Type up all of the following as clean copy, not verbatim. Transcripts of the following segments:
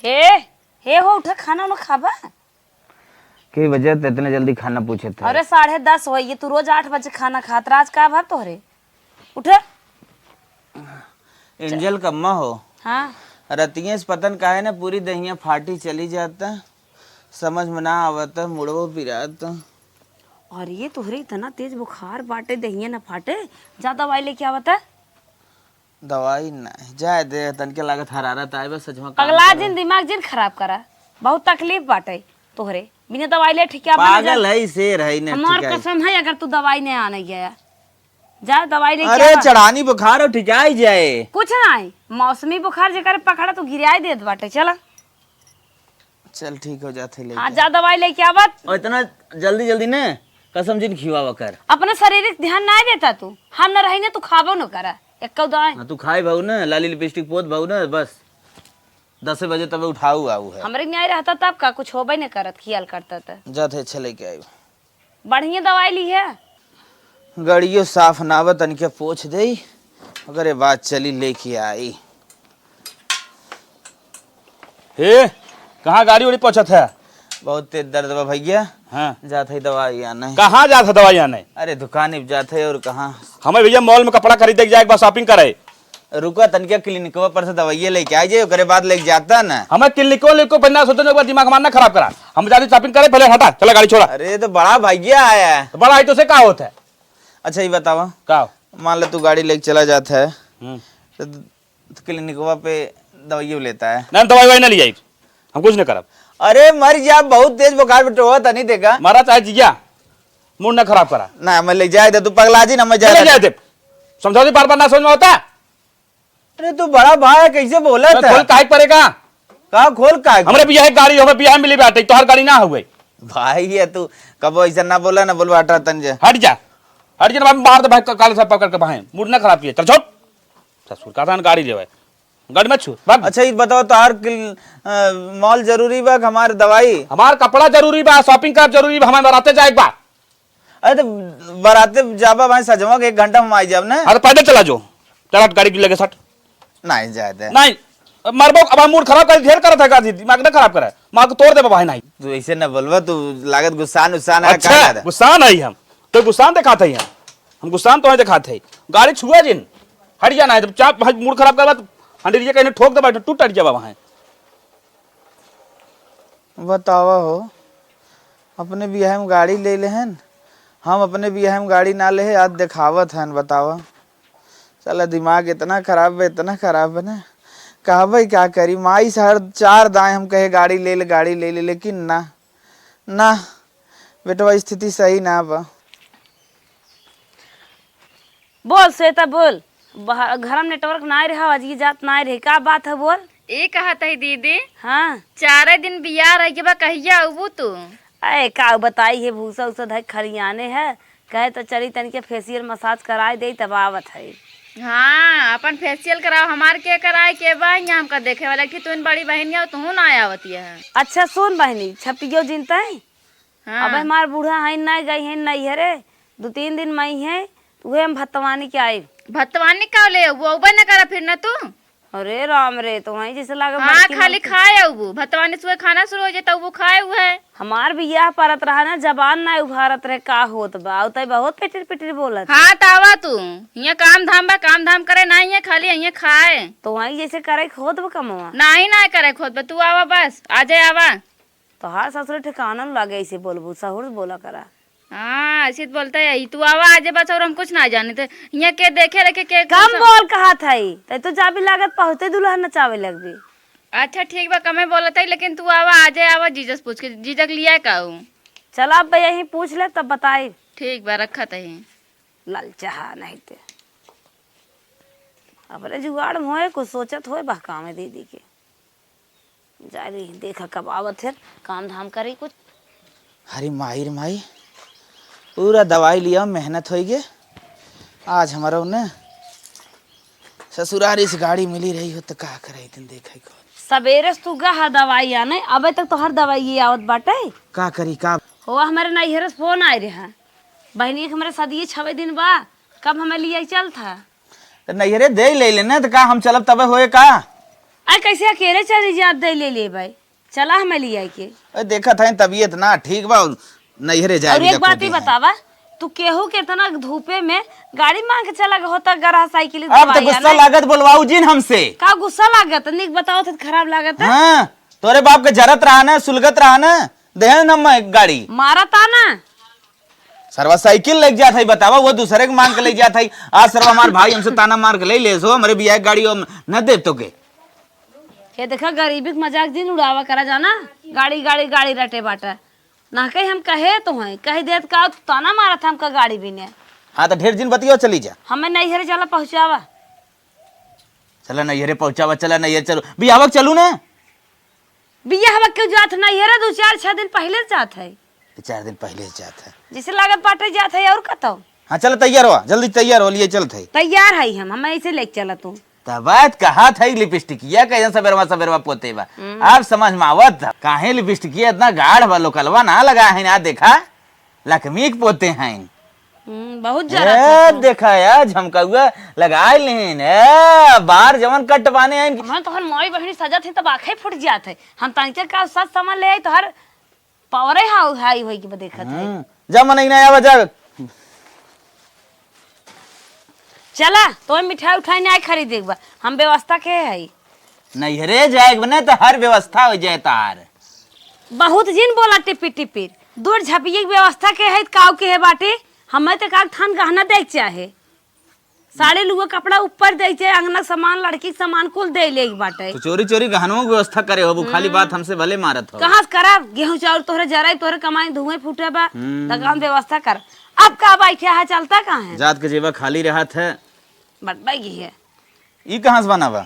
हे हे हो उठा खाना ना खाबा की वजह से इतने जल्दी खाना पूछे थे? अरे 10:30 हो ये तू रोज 8 बजे खाना खात आज का भात तोहरे उठ। एंजल कम्मा हो। हाँ रतिये से पतन काहे ना पूरी दहिया फाटी चली जाता, समझ में ना आवता, मुड़वो पिराता। और ये तुहरे इतना तेज बुखार बाटे दहिया ना फाटे, जा दवाई लेके आवता। दवाई नहीं जाए दे, तन के लागत हरारत आए बस सच में अगला दिन दिमाग जिन खराब करा, बहुत तकलीफ बाटे तोहरे बिना दवाई ले ठीक पागल है शेर है ने। हमार कसम है अगर तू दवाई नहीं आने गया जा दवाई लेके अरे चढ़ानी बुखार हो ठिकाई जाए कुछ नहीं मौसमी बुखार जेकर पकड़ा तो गिराई देत बाटे। चला चल ठीक हो जाते ले। हाँ जा दवाई लेके आवत। और इतना जल्दी जल्दी ने कसम जिन खिवा कर अपना शारीरिक ध्यान नहीं देता तू, हम न रहेंगे तू खाबो न करा एक दवाई। हाँ तू खाए भाऊ ना, लाली लिपस्टिक पोत भाऊ ना, बस 10 बजे तब उठाऊ आऊ है। हमरे न्याय रहता तब का कुछ होबे न करत खियाल करता था। जाते अच्छा लेके आई। बढ़िया दवाई ली है गड़ियो साफ नावा तन के पोछ दे, अगर ये बात चली लेके आई। हे कहाँ गाड़ी उड़ी पहुंचत है? बहुत तेज दर्द बा भैया। हाँ जाते ही दवाई आना है। कहाँ जात है दवाई आने? अरे दुकान पे जाते है और कहाँ। हमें भैया मॉल में कपड़ा खरीदे जाए, एक बार शॉपिंग करे। रुका तनके क्लिनिकवा पर से दवाइयाँ लेके आ जाए, ओकरे बाद लेके जाता ना। हमें क्लिनिको बनना सोचने के बाद दिमाग मारना खराब करा। हम जाते शॉपिंग करे, पहले हटा चला गाड़ी छोड़ा। अरे तो बड़ा भैया आया है। तो बड़ा है तो से का होता है? अच्छा ये बतावा, का मान लो तू गाड़ी लेके चला जाता है तो क्लिनिकवा पे दवाइयाँ लेता है। नहीं दवाई वाई ना ले आई, हम कुछ नहीं करब। अरे मर जा, बहुत तेज बुखार बेटो हो नहीं देगा। मारा चाहे जिया, मूड ना खराब करा। ना मैं ले जाए दे, तू पगला जी ना मैं ले जाए जाए दे, समझौती बार बार ना समझ में होता। अरे तू बड़ा भाई कैसे बोला था? खोल काहे पड़ेगा? कहा खोल का? हमरे बिया है गाड़ी, हमें बिया मिली बाटे, तो हर गाड़ी ना हुए। भाई ये तू कब ऐसा ना बोला ना बोलवा हटा तंजे। हट जा मार दे भाई, काले साहब पकड़ के भाई मूड ना खराब किया। चल छोड़ ससुर का गाड़ी ले गाड़ी मत छू। अच्छा ये बताओ तो हर मॉल जरूरी बा हमारे दवाई? हमार कपड़ा जरूरी बा, शॉपिंग कर जरूरी बा, हमें बराते जाए बा। अरे तो बराते जाबा भाई सजवा के 1 घंटा में आई जाब ना। अरे पैदल चला जो, चला गाड़ी की लगे सट। नहीं जाए दे नहीं मरबो, अब मूड खराब कर ढेर करत है गाजी, दिमाग ना खराब करे, मां को तोड़ दे भाई। नहीं तू ऐसे ना बोलवा, तू लागत गुस्सान उस्सान है। अच्छा गुस्सा नहीं, हम तो गुस्सा दिखाते हैं, हम गुस्सा तो दिखाते हैं। गाड़ी छुआ जिन हट जाना है, तो चाप भाई मूड खराब कर हंडी कहीं ठोक दे बैठो, टूट जावा वहां। बतावा हो, अपने बियाह में गाड़ी ले ले हैं, हम अपने बियाह में गाड़ी ना ले आज दिखावत हैं। बतावा चला दिमाग इतना खराब है, इतना खराब है ना, कहा भाई क्या करी। माई से हर 4 दाएं हम कहे गाड़ी ले ले गाड़ी ले ले, लेकिन ना ना बेटवा स्थिति सही ना बा। बोल श्वेता बोल, घर में नेटवर्क ना रहा, आज की जात ना रहे, का बात है बोल। ए कहा तही दीदी, हाँ 4 दिन बियाह रह के बा, कहिया अबू तू? अरे का बताई है, भूसा उसा धक खरियाने है, कहे तो चली तन के फेशियल मसाज कराए दे तब आवत है। हाँ अपन फेशियल कराओ, हमार के कराए के बा, यहाँ हमका देखे वाला कि तू बड़ी बहनिया तू ना आवती है। अच्छा सुन बहनी, छपियो जिनता है हाँ। अब हमार बूढ़ा है ना गई है नहीं है रे, 2-3 दिन मई है उहे हम भतवानी के आए। भतवानी का ले वो न करा फिर ना तू। अरे राम रे, तो वही जैसे लागे हाँ खाली खाए अबू, भतवानी सुबह खाना शुरू हो जाता वो खाए हुआ है। हमार बियाह परत रहा ना, जबान ना उभारत रहे, का होत बा उतई बहुत पिटर पिटर बोलत। हाँ तावा तू यहाँ काम धाम बा, काम धाम करे नहीं है, खाली यहाँ खाए। तो वही जैसे करे खोद बा कमवा नहीं ना करे खुद बा, तू आवा बस आ जाए आवा। तो हर ससुर ठिकाना न लगे ऐसे बोलबू, सहूर बोला करा। हाँ ऐसे तो बोलता है तू आवा आ जाए बस, और हम कुछ ना जाने थे यहाँ के देखे रखे के कम बोल कहा था तो जाबी लागत पहुँचते दुल्हन नचावे लगबी। अच्छा ठीक बा, कमे बोलता है, लेकिन तू आवा आ जाए आवा, जीजस पूछ के जीजक लिया का हूँ। चल अब यही पूछ ले तब बताई। ठीक बा रखा तही। ललचा नहीं ते अपने जुगाड़ में होए कुछ सोचत होए बहका में दीदी के जा रही देखा कब आवत है, काम धाम करी कुछ। हरी माई रे माई, पूरा दवाई लिया, मेहनत हो गए आज हमारा उन्हें ससुरारी से गाड़ी मिली रही हो तो क्या करे दिन देखे को। सवेरे से तू गहा दवाई आने, अबे तक तो हर दवाई आवत बाटे। का करी का हो हमारे नैहर से फोन आए रहे हैं, बहनी के हमारे शादी 6 दिन बा, कब हमें लिए चल था। तो नैहरे दे ले लेना तो का हम चलब तबे होए का। कैसे अकेले चली जा दे ले भाई, चला हमें ले आई के। अरे देखा था तबीयत ना ठीक बा, नैहरे जाए। और एक बात ही बतावा, तू केहू के इतना धूपे में गाड़ी मांग के चला होता गरा साइकिल। अब तो गुस्सा लागत बोलवाऊ जिन हमसे। का गुस्सा लागत निक बताओ तो खराब लागत है। हाँ तोरे बाप के जरत रहा ना, सुलगत रहा ना, दे न गाड़ी मारा था ना। सरवा साइकिल लेके जात है, बतावा वो दूसरे के मांग के ले जात है। आज सरवा हमार भाई हमसे ताना मार के ले सो हमारे बियाह गाड़ी न दे तो के। ये देखा गरीबी के मजाक दिन उड़ावा करा जाना, गाड़ी गाड़ी गाड़ी रटे बाटा ना कहीं हम कहे तो है कही देत का ताना मारा था हमका गाड़ी भी ने। हाँ तो ढेर दिन बतियो चली जा। हमें नैहरे चला पहुँचावा। चला नैहरे पहुंचावा, चला नैहरे चलो बियाह चलू ना। बिया हवा क्यों जात नैहरे 2-4-6 दिन पहले जात है। 4 दिन पहले जात है। जिसे लागत बाटे जात है और कतो। हाँ चलो तैयार हुआ, जल्दी तैयार हो लिए चलते है। तैयार है हम ऐसे लेके चला तू। बात कहा था लिपस्टिकिया कैसे सवेरवा सवेरवा पोते बा। आप समझ में आवत काहे लिपस्टिकिया इतना गाढ़ बा, लोकलवा ना लगा है ना, देखा लक्ष्मी के पोते हैं। बहुत जरा देखा यार झमकाउआ लगा लेन बाहर जवन कटवाने हैं। हम तो हर माई बहनी सजत है तब आंखें फूट जात है। हम तनिके का सच सामान ले आई तो हर पावरे हाई होई के देखत है। जब मन नहीं आवा जा चला तो मिठाई उठाई नहीं खरीदे बा, हम व्यवस्था के है। नैहरे जाए बने तो हर व्यवस्था हो जाए तार। बहुत जिन बोला टिपी टिपी दूर झपिए व्यवस्था के है काव के है बाटे। हमें तो का थान गहना देख चाहे, साड़े लुआ कपड़ा ऊपर दे चाहे, अंगना सामान लड़की सामान कुल दे ले बाटे। तो चोरी चोरी गहनों की व्यवस्था करे हो, खाली बात हमसे भले मारत हो। कहाँ करा गेहूं चाउर तोहरे जरा तोहरे कमाई धुएं फूटे बा तकाम व्यवस्था कर। अब का बैठे है चलता कहाँ है? जात के जेबा खाली रहा था बटबाई है। ये कहाँ से बना बा?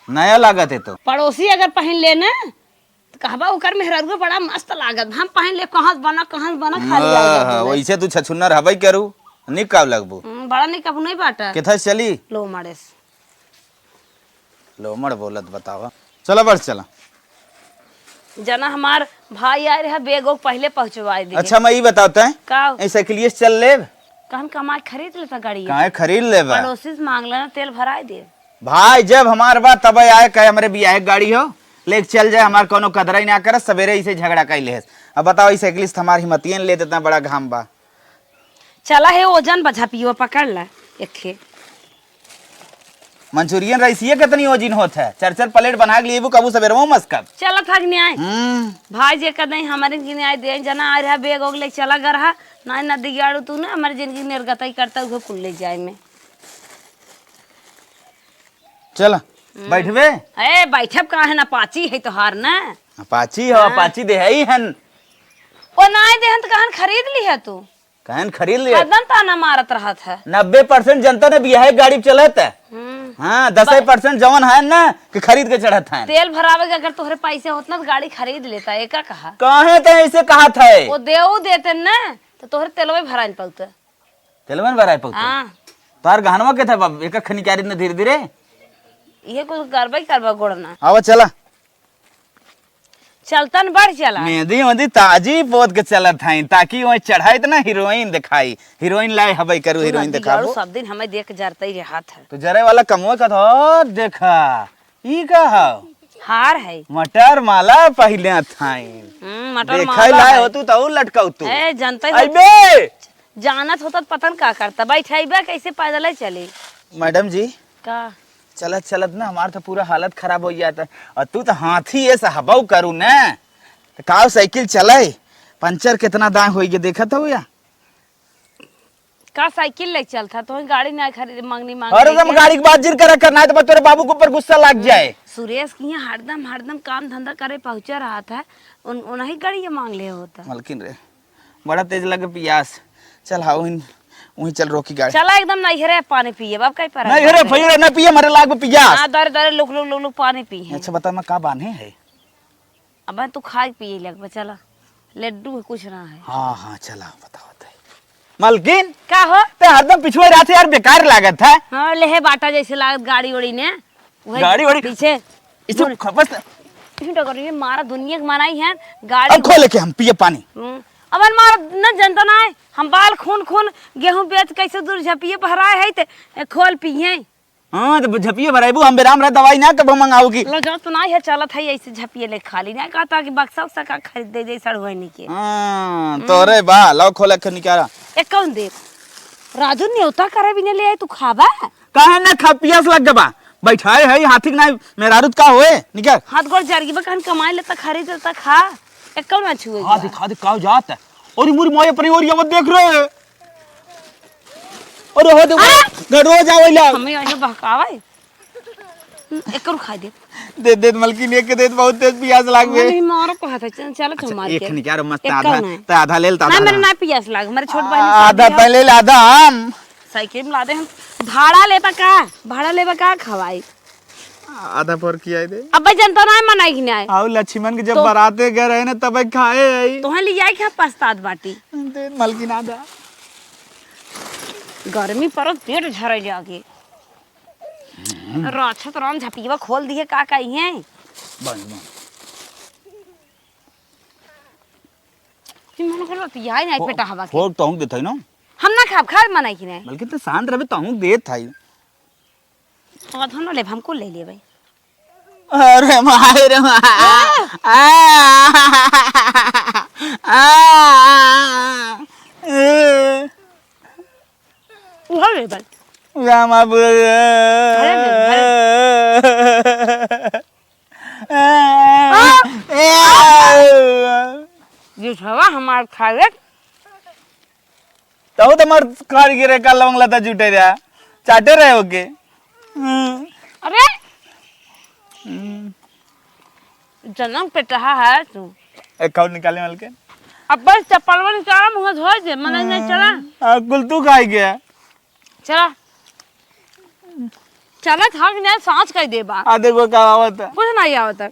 नया लागत है तो पड़ोसी अगर पहन लेना तो कहबा ओकर मेहरारू बड़ा मस्त लागत। हम पहन ले कहाँ से बना खाली वैसे तू छछुन्नर हबई करू निक का लगबू। बड़ा निक अब नहीं बाटा किथा चली लो मारेस लोमड़ बोलत बतावा। चला बस चला। जना हमार भाई आए रहा बेगो पहले पहुंचवाए दे। अच्छा मैं ये बताता है का ऐसा के लिए चल ले कहन कमाई खरीद लेता गाड़ी काहे खरीद ले बा। पड़ोसी से मांग लेना तेल भराए दे। भाई जब हमार बात तब आए कहे हमारे बियाह गाड़ी हो लेके चल जाए, हमार कोनो कदर ही ना कर, सवेरे इसे झगड़ा कर ले। अब बताओ इस साइकिलिस्ट हमारी हिम्मतियन ले देता बड़ा घाम बा। चला है ओजन बझा पियो पकड़ ला एक मंचूरियन राइस ये कितनी ओजन होता है? 4-4 प्लेट बना के लिए कबू सवेरे वो मस्कब चला थक नहीं आए भाई जे कदई हमारे जिने आए दे जना आ रहा बेग ओग ले चला कर रहा ना नदी गाड़ू तू ना हमारी जिंदगी निर्गत करता हुआ कुल ले जाए में। चला बैठवे ए बैठब कहाँ है ना पाची है तोहार ना अपाची हो अपाची दे है हन ओ ना देहन तो कहन खरीद ली है तू कहन खरीद ले। कदम ताना मारत रहा था 90% जनता ने बियाह गाड़ी चलत है। हाँ 10% जवन है ना कि खरीद के चढ़त है। तेल भरावे के अगर तोहरे पैसे होत ना तो गाड़ी खरीद लेता है का कहा काहे ते ऐसे कहा था वो देऊ देते ना तो तोहरे तेलवे भराइन पौते तेलवन भराए पौते। हां तार गहनवा के था बाब एक खनी क्यारी ने धीरे धीरे ये कुछ करबे करबा गोड़ना आवा चला चलतन बढ़ चला मेहंदी मेहंदी ताजी पोत के चलत है ताकि वही चढ़ाई तो ना हीरोइन दिखाई हीरोइन लाए हबई करू हीरोइन दिखाबो सब दिन हमें देख जरते ही हाथ है तो जरे वाला कमो का तो देखा ई का हो हार है मटर माला पहले थाई मटर देखै माला लाए है। हो तू तो लटकाऊ तू ए जनता अबे जानत होता पतन का करता बैठेबा कैसे पैदल ही चली मैडम जी का चलत चलत ना हमारा तो पूरा हालत खराब हो जाता और तू तो हाथी ऐसा हबाऊ करू ना तो काव साइकिल चले पंचर कितना दाएं हो गया देखा था या का साइकिल ले चलता तो गाड़ी ना खरीद मांगनी मांग अरे तुम गाड़ी की बात जिर करा करना है तो तेरे बाबू के ऊपर गुस्सा लग जाए। सुरेश की यहाँ हरदम काम धंधा करे पहुंचा रहा था उन्हीं गाड़ी मांग ले होता मलकिन रे बड़ा तेज लगे पियास चल हाँ वहीं चल रोकी गाड़ी चला एकदम नहीं पानी पिए बाप कहीं पर नहीं अरे भैया ना पिए मरे लाग पियास हां दरे दरे लुक पानी पिए। अच्छा बता मैं का बांधे है अब तू खाए पिए लग चला लड्डू है कुछ ना है। हाँ हाँ चला बताओ मलकिन का हो ते हरदम पिछुए रहते यार बेकार लागत है। हां लेहे बाटा जैसे लागत गाड़ी ओड़ी ने गाड़ी ओड़ी पीछे इसको खपस टकर मारा दुनिया के मनाई है गाड़ी अब खोले के हम पिए पानी अब मार न जनता ना है हम बाल खून खून गेहूं बेच कैसे दूर झपिए भराए है ते खोल पिए हाँ तो झपिए भराइबू हम बेराम रहे दवाई ना कब मंगाऊ की। लो जो तो ना है चलत है ऐसे झपिए ले खाली ना कहता कि बक्सा उक्सा का खरीद दे दे सड़वनी के। हाँ तोरे बा लाओ खोल के निकाला। एक कौन दे राजू न्योता करे बिना ले आई तू खाबा काहे ना खा पियास लग गबा बैठाए है हाथी ना मेरारुत का होए निकाल। हाथ गोड़ जरगी बा कहन कमाई लेता खरीद लेता खा एक कौन ना छुए हाँ दिखा दे का जात है और मुरी मोए अपनी और ये देख रहे हैं। अरे हो दे रोज आवेला हमें ऐसे बहकावे एक कौन खा दे दे मलकिन एक के दे बहुत तेज पियास लाग गए। नहीं मारो को हाथ चल तो मार के एक निकाल मस्त एक आधा कौन है? तो आधा ले लेता ना मेरे ना पियास लाग मेरे छोट भाई आधा पहले ले आधा हम साइकिल में ला दे हम भाड़ा लेबा का खवाई आधा पर किया दे। अब जनता ना मनाई कि नहीं आओ लक्ष्मण के जब तो- बाराते गए रहे ना तब खाए आई तोहन ले जाए क्या पछतात बाटी दे मलकिन आधा। गर्मी पर पेट झरे जाके राछत राम झपीवा खोल दिए का कही है बन कि मन कर पियाई नहीं पेटा हवा के फोड़ तो देत है ना हम ना खाब खा मनाई कि नहीं बल्कि तो शांत रहे तो देत है। आधा ना ले हमको ले ले भाई अरे माय रे उधर ले भाई रामा जो हवा हमार खावे तो तुम्हार कार गिरे का लवंग लता जुटे रहा चाटे रहे होके। अरे जन्म पेटा है तू अकाउंट निकाले मल के अब बस चप्पलवा निकाला मुंह धो दे मन नहीं चला कुल तू खाई गया चला चला था कि नहीं सांस कर दे बा आधे को का आवत कुछ नहीं आवता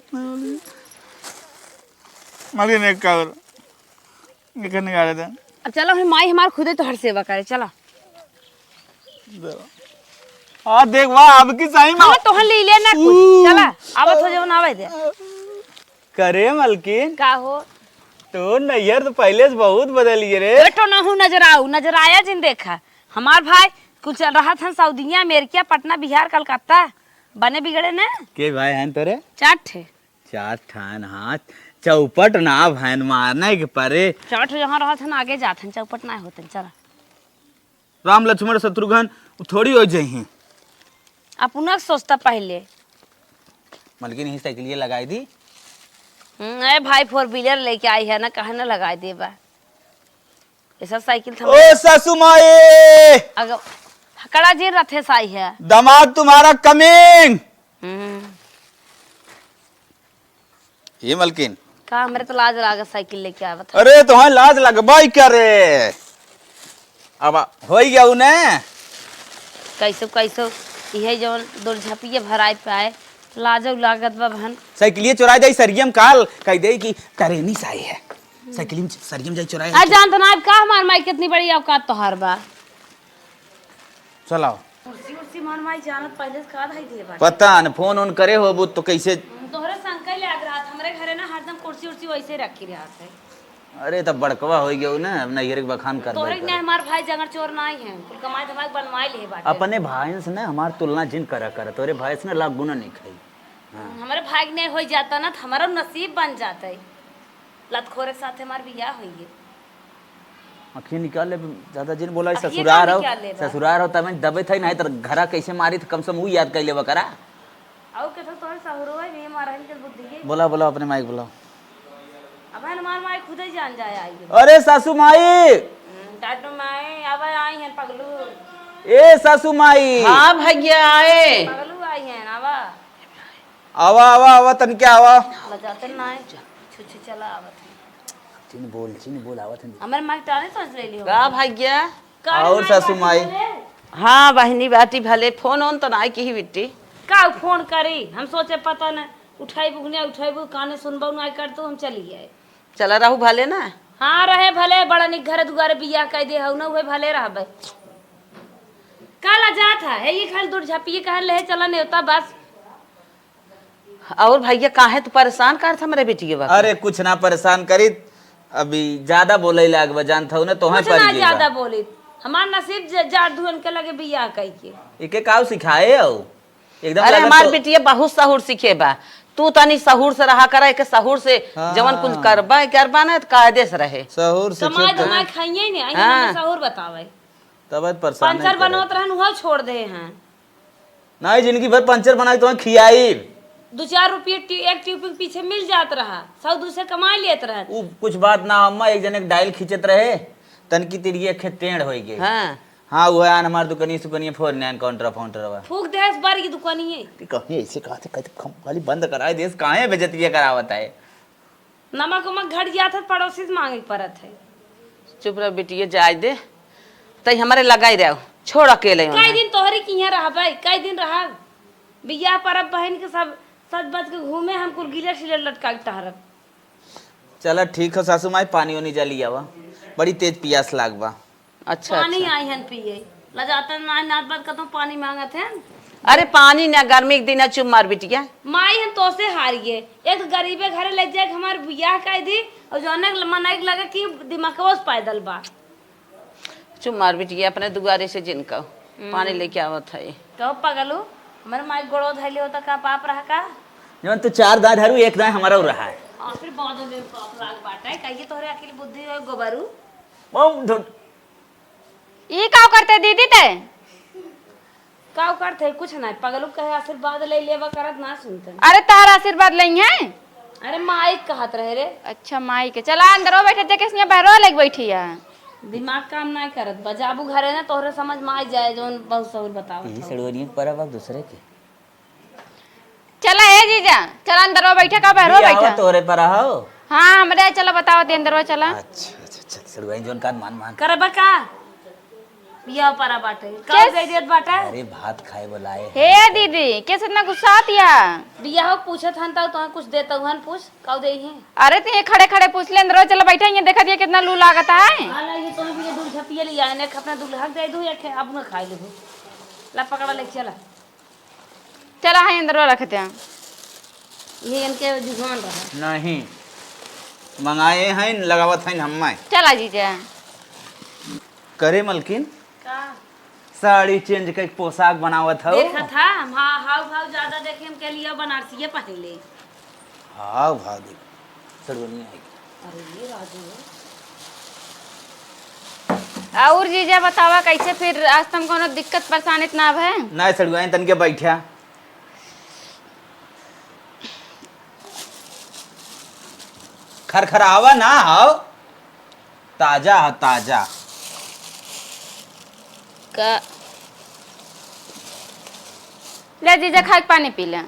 मलकिन एक का और एक निकाले दे। अब चलो हम माई हमार खुदे तो हर सेवा करे चला हाँ देख वाह अब की सही में हम तो ले ले ना कुछ चला आवत हो जवन आवे दे करे मलकिन का हो तो नैयर तो पहले से बहुत बदल गए रे। बेटो ना हूँ नजर आया जिन देखा हमार भाई कुछ रहा था सऊदीया अमेरिका पटना बिहार कलकत्ता बने बिगड़े ने के भाई हैं तोरे चाट चार ठान हाथ चौपट ना भैन मारने के परे चाट जहाँ रहा था ना आगे जाते चौपट ना होते चला राम लक्ष्मण शत्रुघ्न थोड़ी हो जाही। अपना सोचता पहले मलकिन ही साइकिल लगाई दी अरे भाई 4 व्हीलर लेके आई है ना कहे ना लगा दे बा ऐसा साइकिल था ओ ससु माए अगर कड़ा जी रथे साई है दामाद तुम्हारा कमिंग। ये मलकिन का मेरे तो लाज लागा साइकिल लेके आवा था अरे तुम्हें लाज लगबाई करे अब हो गया उन्हें कैसो यही जवन दूर झपिए भराए पाए लाजो लागत बा बहन साइकिलिए चुरा जाई सरियम काल कह दे कि करेनी साई है साइकिल में सरियम जाई चुराए आज जान तो ना का हमार माई कितनी बड़ी औकात तोहार बा चलाओ कुर्सी उर्सी मार माई जानत पहले से का धाई दे बा पता न फोन ऑन करे हो तो कैसे तोहरे संकल लग रहा था हमरे घरे ना हरदम कुर्सी उर्सी वैसे रखी रहा है अरे तब बड़कवा हो गया ना अब नैयर के बखान कर तोहरे ने हमार भाई जंगर चोर ना है कुल कमाई धमाई बनवाई ले बाटे अपने भाई से ना हमार तुलना जिन करा कर तोरे भाई से ना लाख गुना नहीं खाई। हमारे भाग नहीं हो जाता ना तो हमारा नसीब बन जाता है लतखोरे के साथ हमार बियाह होइए अखियाँ निकाल ले ज्यादा जिन बोला अखियाँ ससुराल का हो निकाल ले बा। ससुराल हो तब दबे थे नहीं तो घरा कैसे मारी तो कम से कम वो याद कर लेवा करा। आओ के तो तोहरे सहुरो है नहीं मारा के बुद्धि है बोला बोला अपने माइक बोला। अब हमार माई खुद ही जान जाए आई अरे सासू माई टाटू माई अब आई हैं पगलू ए सासू माई हाँ भैया आए पगलू आई हैं अब आवा आवा आवा तन क्या आवा लजाते ना छुछे चला आवत चिन बोल आवत है। हमारे माई टाने सोच ले लियो का भैया और सासू माई हाँ बहनी बेटी भले फोन ऑन तो ना की ही बिट्टी का फोन करी हम सोचे पता न उठाइबू काने सुनबू ना कर तो हम चली गए चला रहू भले ना हाँ रहे भले बड़ा निक घर दुआरे बियाह कह दे हऊ ना हुए भले रहबे काला जात है ये खाली दूर झपिए कहन ले चला नहीं होता बस और भैया काहे तो परेशान कर था मेरे बेटी के बात अरे कुछ ना परेशान करी अभी ज्यादा बोले लाग जानता हूँ ना तो कुछ ना ज्यादा बोली हमार नसीब जाड़ धुन के लगे बियाह कई के। एके काव सिखाए हो एकदम अरे लगत हमार तो- बेटिया बहुत सहूर सीखे बा। तू तनी सहूर से रहा करे के सहूर से जवन कुल करबा ना तो कायदे से रहे। सहूर से कमाई खेत धमाई खाइए ने आई हाँ। हमें सहूर बतावे। तब परेशान पंचर बनवत रहन हुआ छोड़ दे हैं। नहीं जिंदगी भर पंचर बनाई तो खियाई 2-4 रुपये एक ट्यूब के पीछे मिल जात रहा, 100 से कमा लेत रहा। उ कुछ बात ना अम्मा एक जने के डायल खींचत रहे तनकी तिरिये खे टेढ़ होई गई। हाँ हाँ वो आन हमार दुकानी सुकनी फोन नैन काउंटर फाउंटर फूक दे इस बार की दुकानी है। कहीं ऐसे कहा थे कहते खाली बंद कराए देश काहे बेजतिया करावत है। नमक उमक घट जात है पड़ोसी से मांगे पड़त है। चुप रह बेटिया जाय दे तई हमारे लगाई रहो छोड़ अकेले कई होना। दिन तोहरी किया रहा भाई, कई दिन रहा बियाह परब बहन के सब सज बज के घूमे हम कुल गिले सिले लटका के टहरब। चला ठीक है सासू माई पानी ओनी जली आवा बड़ी तेज पियास लाग बा। अच्छा पानी अच्छा। आई हन पिए लजाता ना नात बात कतो पानी मांगत हैं। अरे पानी ना गर्मी के दिन चुप मार बेटिया। माई हम तो से हारिए एक तो गरीबे घरे ले जाए हमार बियाह कई दी और जो अनेक मनक लगे कि दिमागवा से पैदल बा। चुप मार बेटिया अपने दुआरे से जिनका पानी लेके आवत है। कहो पगलू हमारे माई गोड़ो धैले होता का पाप रहा का। जवन तू 4 दांत हरू एक दांत हमारा रहा है। और फिर बहुत में पाप लाग बाटा है कहिए तोहरे अकेली बुद्धि है गोबरू। बम धुन ई का करते दीदी ते? का करते कुछ नहीं पगलू कहे आशीर्वाद ले लेवा करत ना सुनते। अरे तार आशीर्वाद लई है। अरे माई कहत रहे रे अच्छा माई के चला अंदरो बैठे थे किसने बहरो लग बैठी है। दिमाग काम ना करत बजाबू घरे ना तोहरे समझ में आ जाए जोन बहुत सहूर बताओ। ये सड़वनी पर अब दूसरे के चला ए जीजा चला अंदरो बैठे का बहरो बैठा। तोरे पर आओ। हाँ हमरे चला बताओ दे अंदरो चला। अच्छा अच्छा चल सड़वनी जोन का मान मान करबा का बियाह परा बाटे का दे देत बाटा। अरे भात खाए बुलाए हे दीदी कैसे इतना गुस्सा आतिया? बियाह पूछत हन तो कुछ देता हन पूछ का दे ही। अरे ते खड़े खड़े पूछ ले अंदरो चला बैठा ये देखा दिया कितना लू लागता है। हां ये तो भी दूध झपिए लिया ने अपना दूल्हा दे दू या अपना खा ले ला पकड़ा ले चला। चला है अंदरो रखते हैं। ये इनके जुबान रहा नहीं मंगाए हैं लगावत हैं हम चला जीजा। करे मलकिन का साड़ी चेंज कर पोशाक बनावत हो। देखा था हां हाव भाव ज्यादा देखे हम के लिए बनारसी पहले। हाँ भाभी सड़वनी आएगी। अरे ये राजू और जीजा बतावा कैसे फिर आज तुम कोनो दिक्कत परेशानी ना है? ना सड़वाई तन के बैठा खरखरावा ना हो ताजा है ताजा। का ले जीजा खा के पानी पी ले।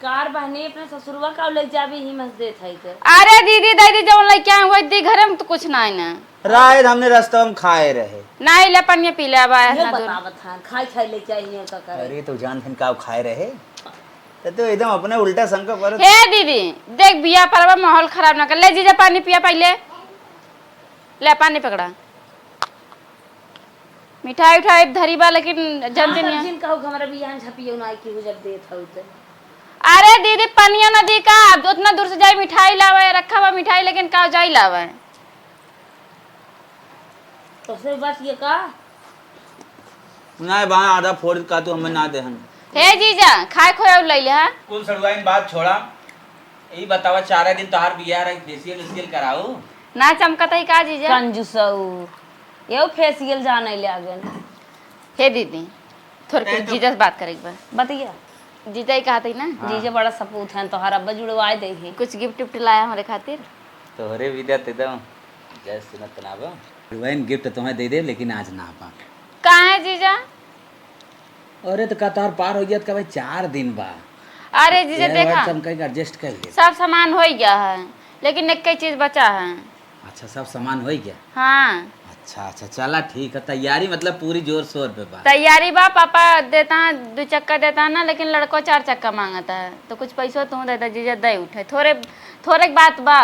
कार बहनी अपने ससुरवा का ले जाबी ही मस देत है के। अरे दीदी दादी जवन लइके आए वो दी घरे में तो कुछ ना है ना। राय हमने रास्ता में खाए रहे। नहीं ले पानी पी ले अब ये बतावत हन खाई खाई ले चाहिए का करे। अरे तो जान फिन का खाए रहे तो एकदम अपने उल्टा संग पर। हे दीदी देख बिया परवा माहौल खराब ना कर। ले जीजा पानी पिया पहले ले पानी पकड़ा। मिठाई उठाई धरी बा लेकिन जनते नहीं। जिन कहू हमरा बियाह झपियो ना की गुजर देत हउ त। अरे दीदी पनिया नदी का उतना दूर से जाए मिठाई लावे रखा हुआ मिठाई लेकिन का जाई लावे। तो से बस ये का ना वहाँ आधा फोड़ का तो हमें ना दे हम। हे जीजा खाए खोए ले ले हा। कुल सड़वाइन बात छोड़ा यही बतावा 4 दिन तोहार बियाह रही फेशियल उसियल कराऊ। ना चमकत है का जीजा? कंजूसऊ यो फेशियल जाने ले आगन। हे दीदी थोड़ी कुछ जीजा से बात करेगी बा। बतिया जीजा ही कहा थी ना जीजे बड़ा सपूत है तोहार अब्बा जुड़वाए दे ही। कुछ गिफ्ट विफ्ट लाया हमारे खातिर। तोहरे विद्या ते दो जय सुनत तनाव सड़वाइन गिफ्ट तुम्हें दे दे लेकिन आज ना पा। कहाँ है जीजा? अरे तो कतार पार हो गया तो भाई 4 दिन बा। अरे जीजा देखा हम कहीं एडजस्ट कर ले। सब सामान हो गया है लेकिन एक कई चीज बचा है। अच्छा सब सामान हो गया। हाँ अच्छा अच्छा चला ठीक है तैयारी मतलब पूरी जोर शोर पे बा। तैयारी बा पापा देता है 2 चक्का देता है ना लेकिन लड़को 4 चक्का मांगता है तो कुछ पैसों तू देता जीजा दे उठे थोड़े थोड़े बात बा।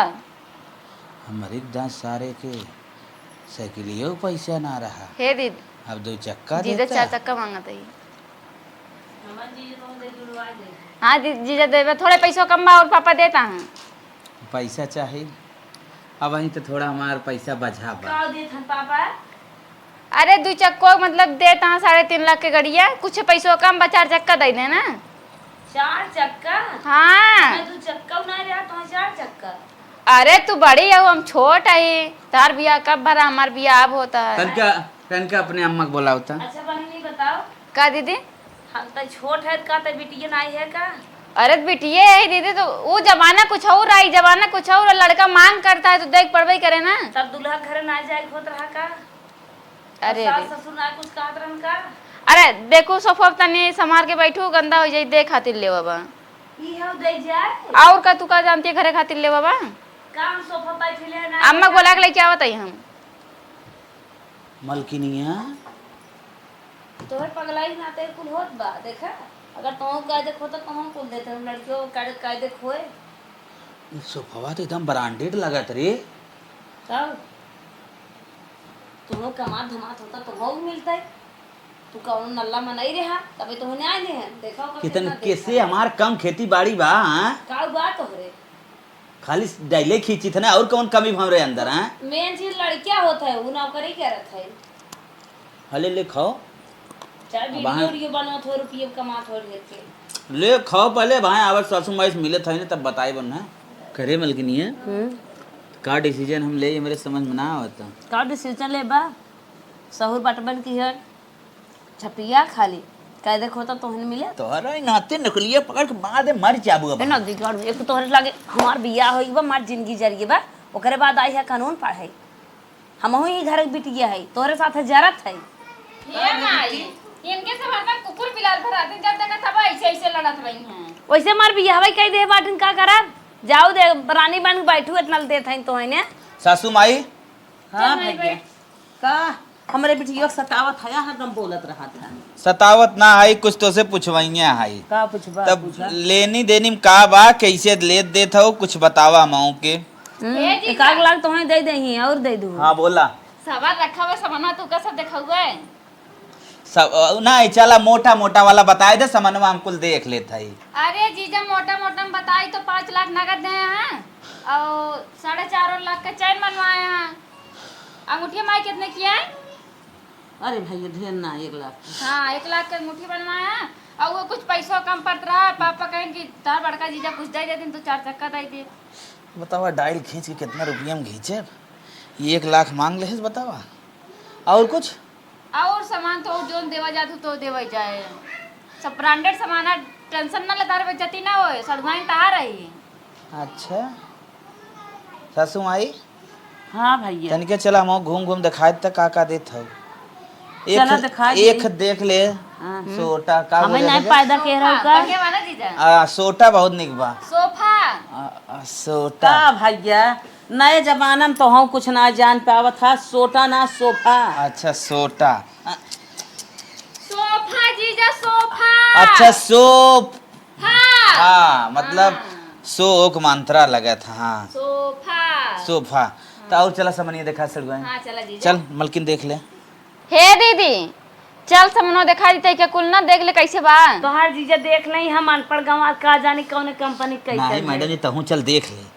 हमारे दांत सारे के साइकिलियो पैसा ना रहा हे दीदी अब 2 चक्का जीजा देता। 4 चक्का मांगता है। हाँ जीजा देवे थोड़े पैसों कम बा और पापा देता है। पैसा चाहिए अब वहीं तो थोड़ा हमारा पैसा बचा बा। का देत हन पापा अरे 2 चक्को मतलब देता 3.5 लाख के गड़िया, कुछ पैसों कम 4 चक्का दे देना। 4 चक्का? हाँ मैं 2 चक्का नहीं रहा तो 4 चक्का। अरे तू बड़ी है, हम छोट है, तार बिया कब भरा, हमार बिया अब होता है। कनका अपने अम्मा को बोला होता। अच्छा बहनी बताओ, का दीदी? हम तो छोट है का तो बिटिया नहीं है का? अरे बिटिया है दीदी, तो वो जमाना कुछ और आई, जमाना कुछ और, लड़का मांग करता है तो देख पड़वे करे ना। तब दूल्हा घर ना जाए होत रहा का? अरे सास ससुर ना कुछ कहत रहन का? अरे देखो सोफा तनी संभाल के बैठू, गंदा हो जाई, दे खातिर ले बाबा। ई हो दे जाए और का तू का जानती है घरे खातिर ले बाबा? काम सोफा बैठे ले ना। अम्मा को बोला के लेके आवत है हम। मलकिनिया तोहर पगलाई नाते कुल होत बा देखा, अगर तुम कह देखो तो तुम कुल देते लड़कियों कह देखो सोफावा तो एकदम ब्रांडेड लगत रे। तब तुम कमात धमात होता तो मिलता है। तू कौन नल्ला में नहीं रहा तभी तो होने आए हैं देखो कितन कैसे हमार कम खेती बाड़ी बा। हाँ? का बात हो रे, खाली डायले खींची थे ना, और कौन कमी भर रहे अंदर। हाँ मेन चीज लड़किया होता है, वो नौकरी क्या रहता है। हले ले खाओ, चाहे वीडियो बनो थो रुपये कमा थो लेके ले खाओ पहले भाई, आवर सासू माई से मिले थे ना तब बताई बन करे मलकिनिया। का डिसीजन हम ले मेरे समझ में ना आता। का डिसीजन ले बा, सहूर बटबन की है छपिया खाली कह देखो तो तोहन मिले तोहरा नाते नकलिया पकड़ के बाद मर जाबू। अब ना दिगाड़ एक तोहरे लागे हमार बियाह होई बा, हमार जिंदगी जरिए बा, ओकरे बाद आई है कानून पढ़ाई, हमहू ही घर के बिटिया है, तोहरे साथ जरत है। ये माई इनके सब हरदम कुकुर बिलाल भराते, जब देखा तब ऐसे लड़त रही हैं। वैसे मार बियाह भाई कह दे बाटिन का करब, जाओ दे रानी बन बैठू इतना देत है तो है सासू माई हाँ भैया का हमरे बिटिया सतावत है, हरदम बोलत रहा था। सतावत ना आई, कुछ तो से पूछवाइया आई। का पूछबा? तब लेनी देनी में का बा, कैसे ले देत हो कुछ बतावा माऊ के। 1 लाख तो दे दही और दे दू। हाँ बोला सवाल रखा हुआ सामान तू का सब देखा हुआ है। सब ना चला मोटा मोटा वाला बताए दे, समनवा हम कुल देख लेता है। अरे जीजा मोटा मोटा में बताई तो 5 लाख नगद दे हैं और 4.5 लाख का चैन बनवाए हैं। अंगूठी माई कितने किया है? अरे भैया ढेर ना 1 लाख। हाँ 1 लाख का अंगूठी बनवाया है और वो कुछ पैसों कम पड़ रहा है। पापा कहें कि तार बड़का जीजा कुछ दे देते तो 4 चक्का दे दे। बतावा डायल खींच के कितना रुपया में खींचे, 1 लाख मांग ले बतावा। और कुछ और सामान तो जो देवा जातू तो देवा जाए, सब ब्रांडेड सामान है, टेंशन ना लेता रहे, जती ना होए, सड़वाइन तहा रही। अच्छा सासू माई हाँ भैया तनिके चला हम घूम घूम दिखाए तक का देत हो। चला दिखा दी। एक देख ले सोटा का हमें बोले नहीं लगे? पैदा कह रहा का बढ़िया वाला जीजा सोटा बहुत निक बा। सोफा सोटा का भैया नए जमाना में तो हम कुछ ना जान पावत था, सोटा ना सोफा। अच्छा सोटा, सोफा जीजा सोफा। अच्छा सोप, हाँ हाँ मतलब शोक मंत्रा लगा था। हाँ सोफा सोफा तो और चला समनिया देखा सड़गवाए। हाँ चला जीजा। चल मलकिन देख ले। हे दीदी चल समनो दिखा देते क्या कुल ना देख ले कैसे बा। तोहार जीजा देख नहीं, हम अनपढ़ गंवार का जानी कौन कंपनी कैसे नहीं मैडम जी तहूँ चल देख ले।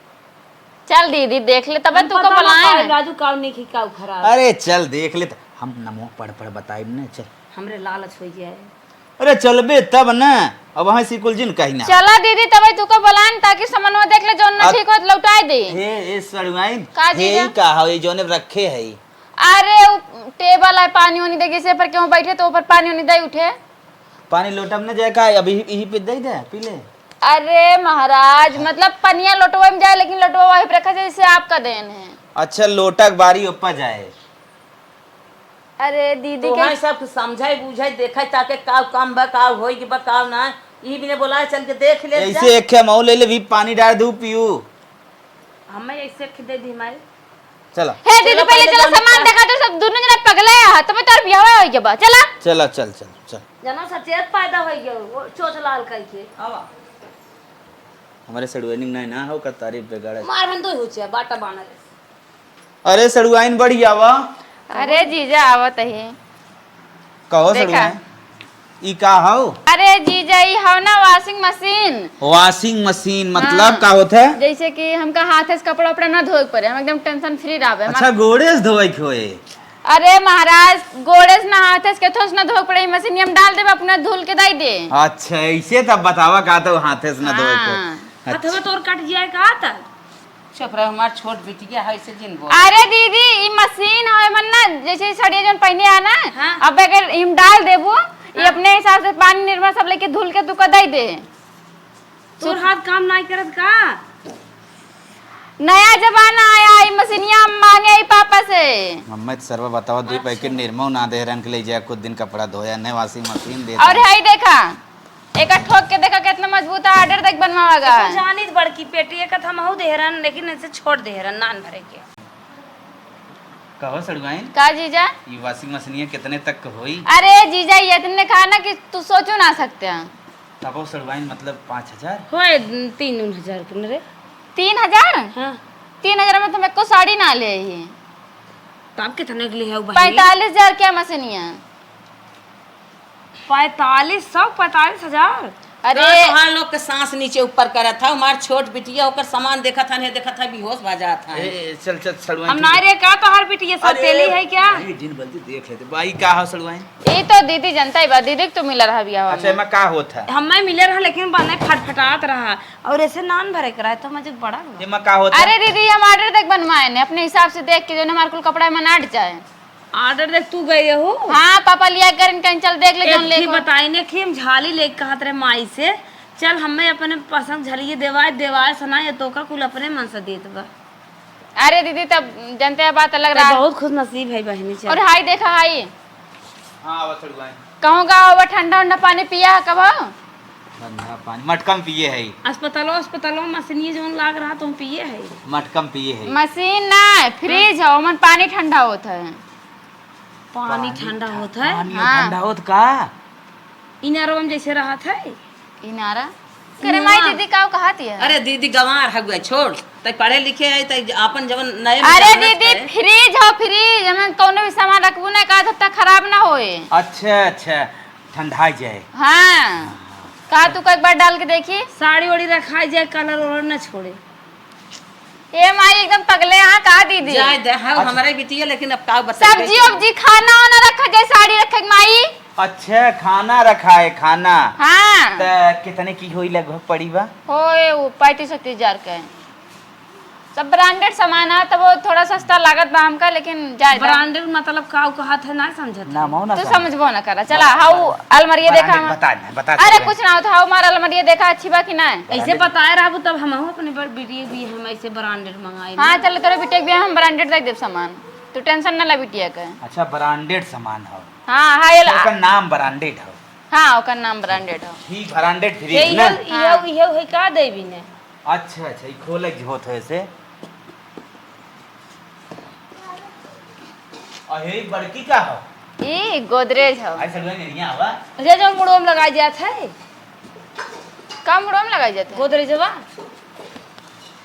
चल दीदी देख ले तब तू को बुलाए। राजू काउ नहीं की काउ खराब, अरे चल देख ले, हम नमो पढ़ पढ़ बताए ना। चल हमरे लालच हो जाए। अरे चलबे तब ना, अब वहाँ सिकुल जिन कहीं ना। चला दीदी तब तू को बुलाए ताकि समनो देख ले, जो ना ठीक हो तो लौटाए दे। हे सड़वाई का जीजा? हे का हो जोने रखे है। अरे टेबल है, पानी वानी देगी से पर क्यों बैठे तो ऊपर पानी वानी दे उठे। पानी लोटब न जाए का, अभी यही पे दे दे पी ले। अरे महाराज मतलब पनिया लोटवा में जाए, लेकिन लोटवा वहीं पे रखा जाए, जैसे आपका देन है। अच्छा लोटक बारी ऊपर जाए। अरे दीदी तो के वहाँ सब समझाई बुझाई देखा ताकि का काम बा का होई कि बा का ना, ई भी ने बोला चल के देख ले। ऐसे एक मऊ ले ले भी पानी डाल दू पियू। हमें ऐसे खिदे दी हमारे चला हे दीदी पहले चलो सामान देखा तो सब दोनों जना पगले है, तुम्हें तार बियाह हो गया बा। चला चला चल चल चल। जना सचेत पैदा हो गया वो चोच लाल करके हमारे सड़वाई नहीं ना हो कर तारीफ बेगाड़। मार बंदो हो छे बाटा बानर। अरे सड़ुआइन बढ़िया वा। अरे जीजा आवत है कहो देखा। सड़ुआइन ई का हो? अरे जीजा ई हो ना वॉशिंग मशीन। वॉशिंग मशीन मतलब का होता है? जैसे कि हमका हाथ से कपड़ा उपड़ा ना धोए पड़े, हम एकदम टेंशन फ्री रहे। अच्छा गोड़े से धोए के होए। अरे महाराज गोड़े से नहाते इसके थोस ना धो पड़े मशीन हम डाल देब अपना धुल के दे दे। अच्छा ऐसे तब बतावा का तो हाथे से न धोए हाँ। को। हथवा तोर कट जाए का तक चुप रह, हमार छोट बिटिया है से जिन बोल। अरे दीदी ये मशीन है मन ना जैसे सड़िया जन पहने आ ना हाँ। अब अगर हम डाल देबो ये अपने हिसाब से पानी निर्मल सब लेके धुल के तू का दे दे। तोर हाथ काम नहीं करत का नया जमाना आया ये मशीनिया हम मांगे आई पापा से। मम्मी तो सर्व बतावा 2 पैकेट निर्मो ना दे रन के ले जाए कुछ दिन कपड़ा धोया नहीं वॉशिंग मशीन दे और है देखा एक ठोक के देखा कितना मजबूत है ऑर्डर तक बनवाएगा। तो जानी बड़की पेटी एक हम हूं देहरन लेकिन ऐसे छोड़ देहरन नान भरे के कहो सड़वाइन का जीजा? ये वॉशिंग मशीन कितने तक होई? अरे जीजा ये तुमने कहा ना कि तू सोचो ना सकते हैं। तब सड़वाइन मतलब 5000 होए 3-4 के रे 3000? हां 3000 में तो मेरे को साड़ी ना ले ही। तब कितने के लिए है भाई? 45,000 क्या मशीनिया? 45,000। अरे तोहार लोग के सांस नीचे ऊपर करत था, हमार छोट बिटिया ओकर सामान देखा था नहीं देखा था बेहोश भा जात था। चल चल सड़वाइन हम ना रे का तो हर बिटिया सब तेली है क्या? दिन बल्दी देख लेते भाई का हो सड़वाइन। ये तो दीदी जनता ही बा दीदी को तो मिल रहा बिया अच्छा एमा का होत है? हमें मिले रहा लेकिन बने फटफटात रहा और ऐसे नान भरे कराए तो मुझे बड़ा लगा। एमा का होत है? अरे दीदी हम ऑर्डर तक बनवाए ने अपने हिसाब से देख के जो हमारे कुल कपड़ा में नाट जाए। ऑर्डर देख तू गई हो हाँ पापा लिया कर इनका चल देख ले जोन ले एक बताई ने कि हम झाली लेके कहा तेरे माई से चल हमें अपने पसंद झलिए देवाए सना ये तो का कुल अपने मन से देत बा। अरे दीदी तब जनते हैं बात अलग रहा। बहुत खुश नसीब है बहनी चल। और हाई देखा हाई हां वो सड़वाइन कहूँगा वो ठंडा ठंडा पानी पिया कब? ठंडा पानी मटकम पिए है। अस्पतालों मशीनिए जोन लाग रहा तुम पिए है मटकम पिए है। मशीन ना फ्रिज है मन पानी ठंडा होता है। पानी ठंडा होता है पानी हाँ। ठंडा होत का? इनारो में जैसे रहा था इनारा करे माई दीदी का कहा है? अरे दीदी गंवार है गए छोड़ तई पढ़े लिखे है तई अपन जवन नए में अरे जानत दीदी है। फ्रिज हो फ्रिज हमें कोनो भी सामान रखबू ना का तब तक खराब ना होए। अच्छा अच्छा ठंडा जाए। हाँ कहा तू एक बार डाल के देखी। साड़ी ओड़ी रखाई जाए कलर और न छोड़े। ये माई एकदम पगले यहाँ कहा दीदी जाए दे हाँ हमारे बिटिया लेकिन अब का बता सब्जी उब्जी खाना वाना रखा जाए साड़ी रखे माई। अच्छा खाना रखा है खाना हाँ त कितने की होई लगभग पड़ी बा? होए वो 35-36 का है। सब ब्रांडेड सामान है तो वो थोड़ा सस्ता लागत बा हमका लेकिन जाए ब्रांडेड मतलब का कहा था ना समझत ना मौ ना तो समझबो ना करा। चला हाउ अलमारिया देखा हम। बता अरे कुछ ना होता हाउ हमारा अलमारिया देखा अच्छी बा कि ना? ऐसे बताए रहा तब हम अपने वीडियो भी हम ऐसे ब्रांडेड मंगाए हाँ चल तेरे बिटिया के भी हम ब्रांडेड दे देब सामान तू टेंशन ना ले बिटिया के। अच्छा ब्रांडेड सामान हो। हाँ हाय ओकर नाम ब्रांडेड हो। हाँ ओकर नाम ब्रांडेड हो। ठीक ब्रांडेड ये फ्रिज ना। ये है का देवी ने अच्छा अच्छा ई खोले के होत है से। अहे बड़की का हो? ई गोदरेज हो। आई सगले नहीं आवा। जे जो मुड़ो में लगाई जात है कम रोम लगाई जाते गोदरेजवा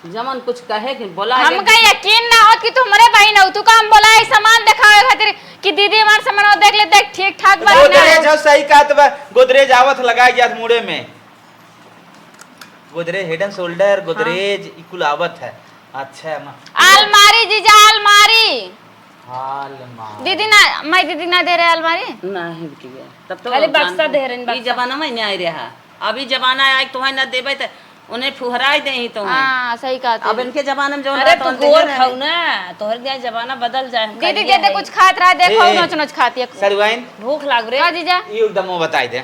जमन कुछ कहे कि बोला हमका यकीन ना हो कि तू हमारे बहन हो। तू काम बोला है सामान दिखावे खातिर कि दीदी हमार सामान देख ले देख ठीक ठाक बा गोदरेज हो सही का तो गोदरेज आवत लगाई जात मुड़े में। Godrej head and shoulder Godrej ई कुल आवत है। अच्छा अलमारी जीजा अलमारी अलमारी दीदी ना मैं दीदी ना दे रहे अलमारी नहीं बिटिया तब तो खाली बक्सा दे रहे हैं, ई जमाना में नहीं रहा। अभी जमाना आए तो ना देबे त उन्हें फुहराई दे ही तो हाँ सही कहा अब तू। इनके जमाने में जो अरे तो गोर खाऊ ना तोहर दिया जमाना बदल जाए हमका दीदी दिया दे दे है। कुछ खात रहा देखो ए, नोच नोच खाती है। सरवाइन भूख लाग रे का जीजा ई एकदम वो बताई दे।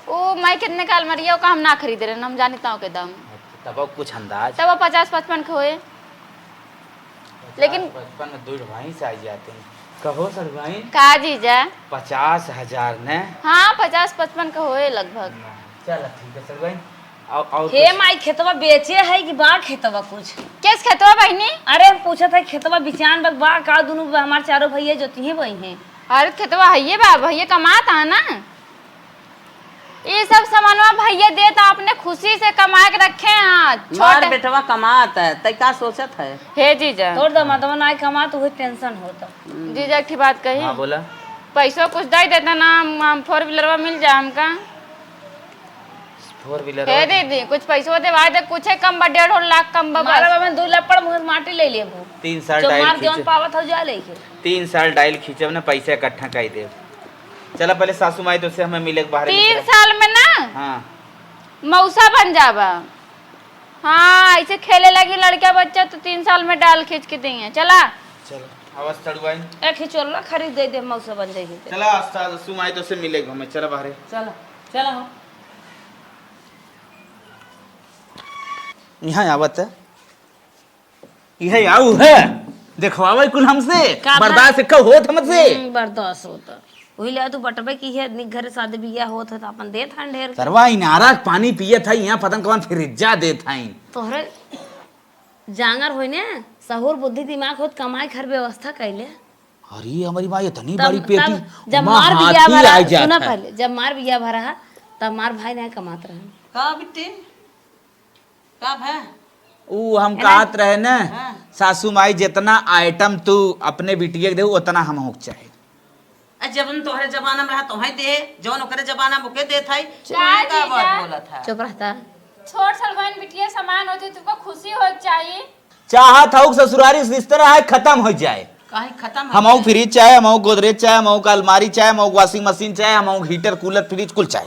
ओ मैं कितने का अलमारी है का हम ना खरीद रहे हम जानता हूँ के दाम तब कुछ अंदाज तब वो 50-55 के हुए लेकिन 55 में 2 भाई से आ जाते हैं। कहो सरवाइन का जीजा 50,000 ने। हाँ 50-55 के हुए लगभग। चल ठीक है सरवाइन और हे माई खेतवा बेचे है कि बा खेतवा कुछ किस खेतवा बहनी? अरे हम पूछा था खेतवा बिचान बा का दोनों हमारे चारों भैया जोती हैं वही हैं। अरे खेतवा है बा भैया कमाता है ना ये सब सामानवा भैया देता अपने खुशी से कमा के रखे हैं। मार छोटे बेटवा कमाता है तई का सोचत है। हे जीजा तोड़ दो मतवा ना कमा तो हुई टेंशन होता। जीजा एक बात कही हाँ बोला पैसा कुछ दे देता ना हम 4 व्हीलरवा मिल जाए हमका। फोर व्हीलर हे दीदी कुछ पैसों दे भाई दे कुछ है कम बा 1.5 लाख कम बा मारा बाबा 2 लपड़ मुहर माटी ले लेबो 3 साल जो डायल मार जौन खींचे पावत हो जा लेके 3 साल डायल खींचे ना पैसा इकट्ठा कर दे। चला पहले सासू माई तो से हमें मिले के बाहर 3 साल में ना हाँ मौसा बन जाबा। हाँ ऐसे खेले लगी लड़का बच्चा तो 3 साल में डाल खींच के देंगे। चला चलो आवाज चढ़वाई एक ही चोला खरीद दे दे मौसा बन जाएगी चला सासू माई तो से मिले हमें चला बाहर चलो चलो यहाँ आवत है यह आऊ है देखवावे कुल हमसे का बर्दाश्त का होत हमसे बर्दाश्त होता वही ले तू बटबे की है नी घर शादी बियाह होत है तो अपन देत हन ढेर सरवा इनारा पानी पिए था यहाँ पतंग कौन फ्रिजा दे था तोहरे जांगर होई ने सहूर बुद्धि दिमाग होत कमाई घर व्यवस्था कैले अरे हमारी माँ इतनी तब बड़ी पेटी जब माँ मार बिया हाथी भरा आ जाता सुना है। पहले जब मार बिया भरा तब मार भाई नहीं कमात रहे का बिट्टी का है ऊ हम कहत रहे न सासू माई जितना आइटम तू अपने बिटिया के दे उतना हम होक चाहे जबन तोहरे जमाना में रहा तोहे दे जवन ओकरे जमाना मुके दे थाई क्या का बात जीजा? बोला था चुप रहता छोट सल बहन बिटिया समान होती तुमको खुशी हो चाहिए। चाहत हूँ ससुरारी रिश्ता है खत्म हो जाए काहे खत्म हम फ्रिज चाहे हम गोदरेज चाहे हम अलमारी चाहे हम वॉशिंग मशीन चाहे हम हीटर कूलर फ्रिज कुल चाहे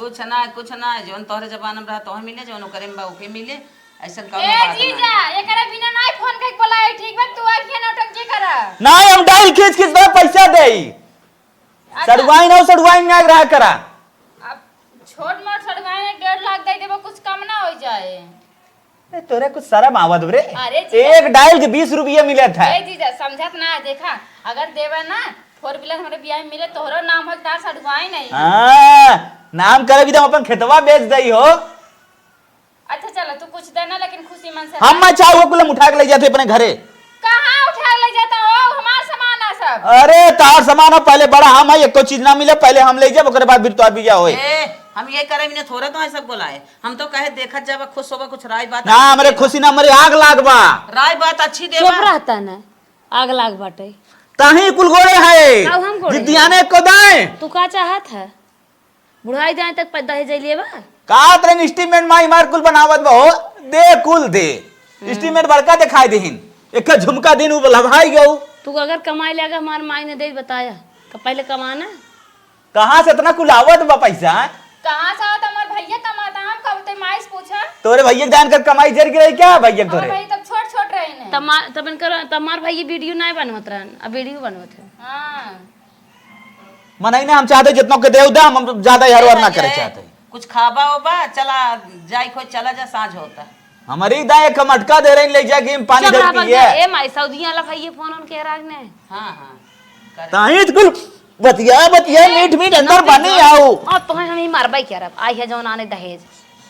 कुछ ना जवन तोहरे जमाना में रहा तोहे मिले जवन ओकरे में बा ओके मिले ऐसा का ए जीजा एकरा बिना नहीं फोन के बोलाई ठीक बा तू आके नौटंकी करा। ना हम डायल खींच खींच दे पैसा दे सड़वाई ना सड़वाई ना रहा करा अब छोट मोट सड़गाए 1.5 लाख दे देबो कुछ कम ना हो जाए। तोरे कुछ शर्म आवत रे अरे जीजा। एक डायल के 20 रुपया मिला था ए जीजा समझत ना देखा अगर देवे ना 4 व्हीलर हमारे बियाह में मिले तोहरो नाम हो तार सड़गाए नहीं। हाँ नाम करे भी तो अपन खेतवा बेच दई हो अच्छा चलो तू कुछ देना लेकिन खुशी मन से हम मैं चाहो कुल उठा के ले जाते अपने घरे कहाँ उठा ले जाता हो हमार सामान आ सब। अरे तार सामान हो पहले बड़ा हम है एको चीज ना मिले पहले हम ले जाब ओकरे बाद फिर तो बिया होए हम ये करे बिना थोड़े तो ऐसा बोलाए हम तो कहे देखत जाबा खुश होबा कुछ राय बात ना हमरे खुशी ना हमरे आग लागबा राय बात अच्छी चुप देवा रहता ना आग लाग बाटे ताही कुल गोरे है अब हम गोरे हैं। जितियाने को दाए तू का चाहत है बुढ़ाई जाए तक दहेज लिए बा का तरह एस्टीमेट माई मार कुल बनावत बा हो दे कुल दे एस्टीमेट बड़का दिखाई देहिन एक झुमका दिन उ लभाई गऊ तू अगर कमाई लेगा हमार माई ने दे बताया पहले कमाना कहां से इतना कुल आवत बा पैसा कहाँ से आता हमार भैया कमाता हम कब ते माइस पूछा तोरे भैया जान कर कमाई जर गिरई क्या भैया और तोरे भाई तब छोट छोट रहे ने तमार भाई ये वीडियो नहीं बनवत रहन अब वीडियो बनवत है हाँ मनाई ना हम चाहते जितना के देव दा हम ज्यादा यार वार ना करे चाहते कुछ खाबा होबा चला जाई खोज चला जा साँझ होता हमारी दा एक मटका दे रही ले जाके हम पानी चुप दे रहा पिए बंदा, ए माई सऊदी वाला भाई ये फोन ऑन के राज ने हाँ हाँ ताही कुल बतिया मीठ मीठ अंदर बनी आओ और तुम्हें हम ही मारबाई क्या रब आई है जौन आने दहेज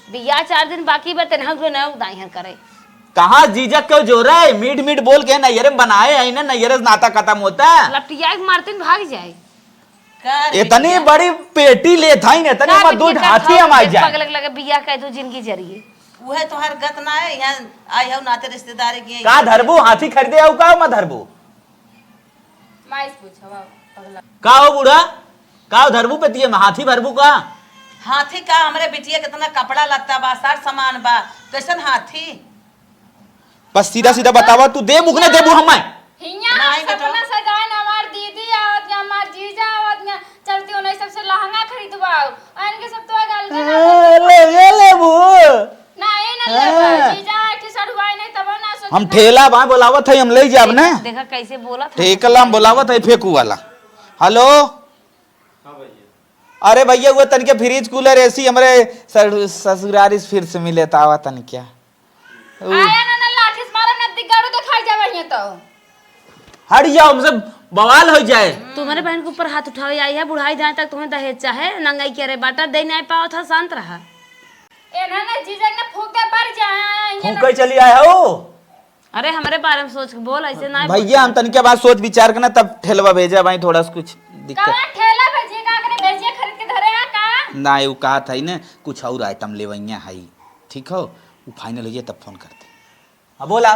बिया 4 दिन बाकी बते ना न उदाई हर करे कहाँ जीजक क्यों जो रहा है मीठ मीठ बोल के नैयरे बनाए है ना नैयरे से नाता खत्म होता है लपटिया के मारते भाग जाए इतनी बड़ी पेटी ले था ही इतने में दूध हाथी हम आ जाए पगलग लगे बिया कह दो जिंदगी जरिए वह तो हर गत ना है यहाँ आई हो नाते रिश्तेदारी की का धरबू हाथी खरीदे आओ का मैं धरबू माइस पूछा पगला का हो बूढ़ा का हो धरबू पे तिये में हाथी भरबू का हाथी का हमरे बिटिया कितना कपड़ा लगता बा सार सामान बा कैसन हाथी बस सीधा सीधा बतावा तू दे बुकने देबू हम हिया नहीं बेटा। सपना सजाए ना हमार दीदी आवत या हमार जीजा आवत या चलती उन्हें सबसे लहंगा खरीदवाओ इनके सब तो गाल ले लेबू ना ये ना ले जीजा आठी सड़वाई नहीं तब ना सोच हम ठेला वहां बोलावत है हम ले जाब ना देखा कैसे बोला था ठेकला हम बोलावत है फेंकू वाला हेलो अरे भैया वो तन के फ्रिज कूलर एसी हमरे ससुरारी फिर से मिले तावा तन क्या आया ना लाठी से मारा न दिगाड़ो दिखाई जावे हिया तो हट जाओ हमसे बवाल हो जाए तुम्हारे बहन के ऊपर हाथ उठावे आई है बुढ़ाई जाए तक तुम्हें दहेज चाहे नंगाई करे बाटा दे नहीं पाओ था शांत रहा ए ना जीजा ने फूक दे पर जाए फूके चली आए हो अरे हमारे बारे में सोच के बोल ऐसे ना भैया हम तन के बाद सोच विचार करना तब ठेलवा भेजा भाई थोड़ा सा कुछ दिक्कत कहां ठेला भेजिए का करे भेजिए खरीद के धरे है का ना वो कहा था ही ना कुछ और आइटम लेवैया है ठीक हो वो फाइनल हो जाए तब फोन करते हाँ बोला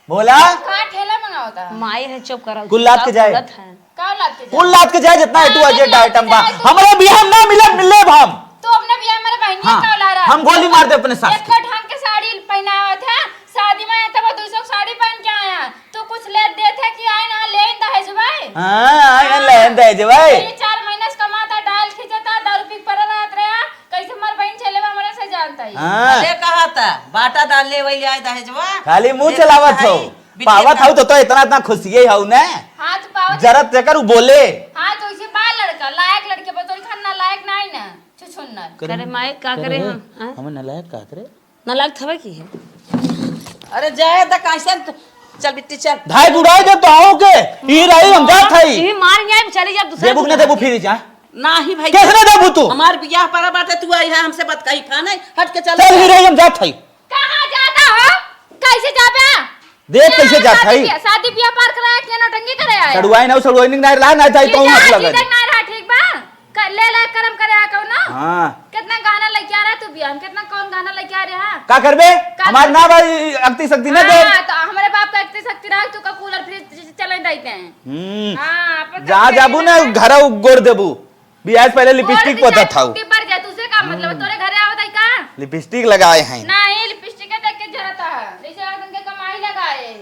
बोला कहां ठेला मंगावता माई है चुप करो कुल लाद के जाए का लाद के कुल लाद के जाए जितना है तू अजेंट आइटम बा हमारे बिहार ना मिले मिले हम तो अपने बियाह मेरे बहन हाँ। का ला दा हम गोली मार दे अपने सास एक ढंग के साड़ी पहनाया था शादी में तब दूसरा साड़ी पहन के आया तो कुछ ले दे थे कि आए ना ले दहेज भाई हां ले दे भाई ये 4 महीने से कमाता डाल खींचता दारू पी पर रात रहा कैसे मर बहन चले हमरा से जानता है हां अरे कहा था बाटा डाल ले वही आए दहेजवा खाली मुंह चलावत हो पावत हो तो इतना खुशी हो ना हाथ पाव जरत जकर उ बोले हां तो इसे बा लड़का लायक लड़के पर तोरी खाना लायक नहीं ना छुछुन्नर करे माए का करे हम हम नलायक का करे ना लगत हवे की है अरे जाए द कैसे चल बिट्टी चल भाई बुढ़ाई दे तो आओ के ई रही हम जात हई ये मार जाए चली जा दूसरे देबुक ने देबु फिर जा नाही भाई कैसे देबु तू हमार बियाह पर बाटे तू आई है हमसे बात कही खाना हट के चल चल ही रही हम जात हई कहां जाता हो कैसे जाबे देख कैसे जात हई शादी ब्याह पार कराया के नटंगी करे आया सड़ुआई ना सड़ुआई नहीं रहा ना चाहिए तो मत लगा ठीक ना रहा ठीक बा ले ले करम करे आ कहो ना हां कितना गाना लेके आ रहा तू ब्याह में कितना कौन गाना लेके आ रहा है का करबे हमार ना भाई अक्ति शक्ति ना दे हां तो हमारे बाप का इतनी शक्ति रहा तू का कूलर फ्रिज चले देते हैं हां जहां जाबू ना घर गोड़ देबू बियाह से पहले लिपस्टिक पोता था पर जा तुझसे का मतलब तोरे घरे आवत है का लिपस्टिक लगाए हैं नहीं लिपस्टिक देख के जरता है जैसे आदमी के कमाई लगाए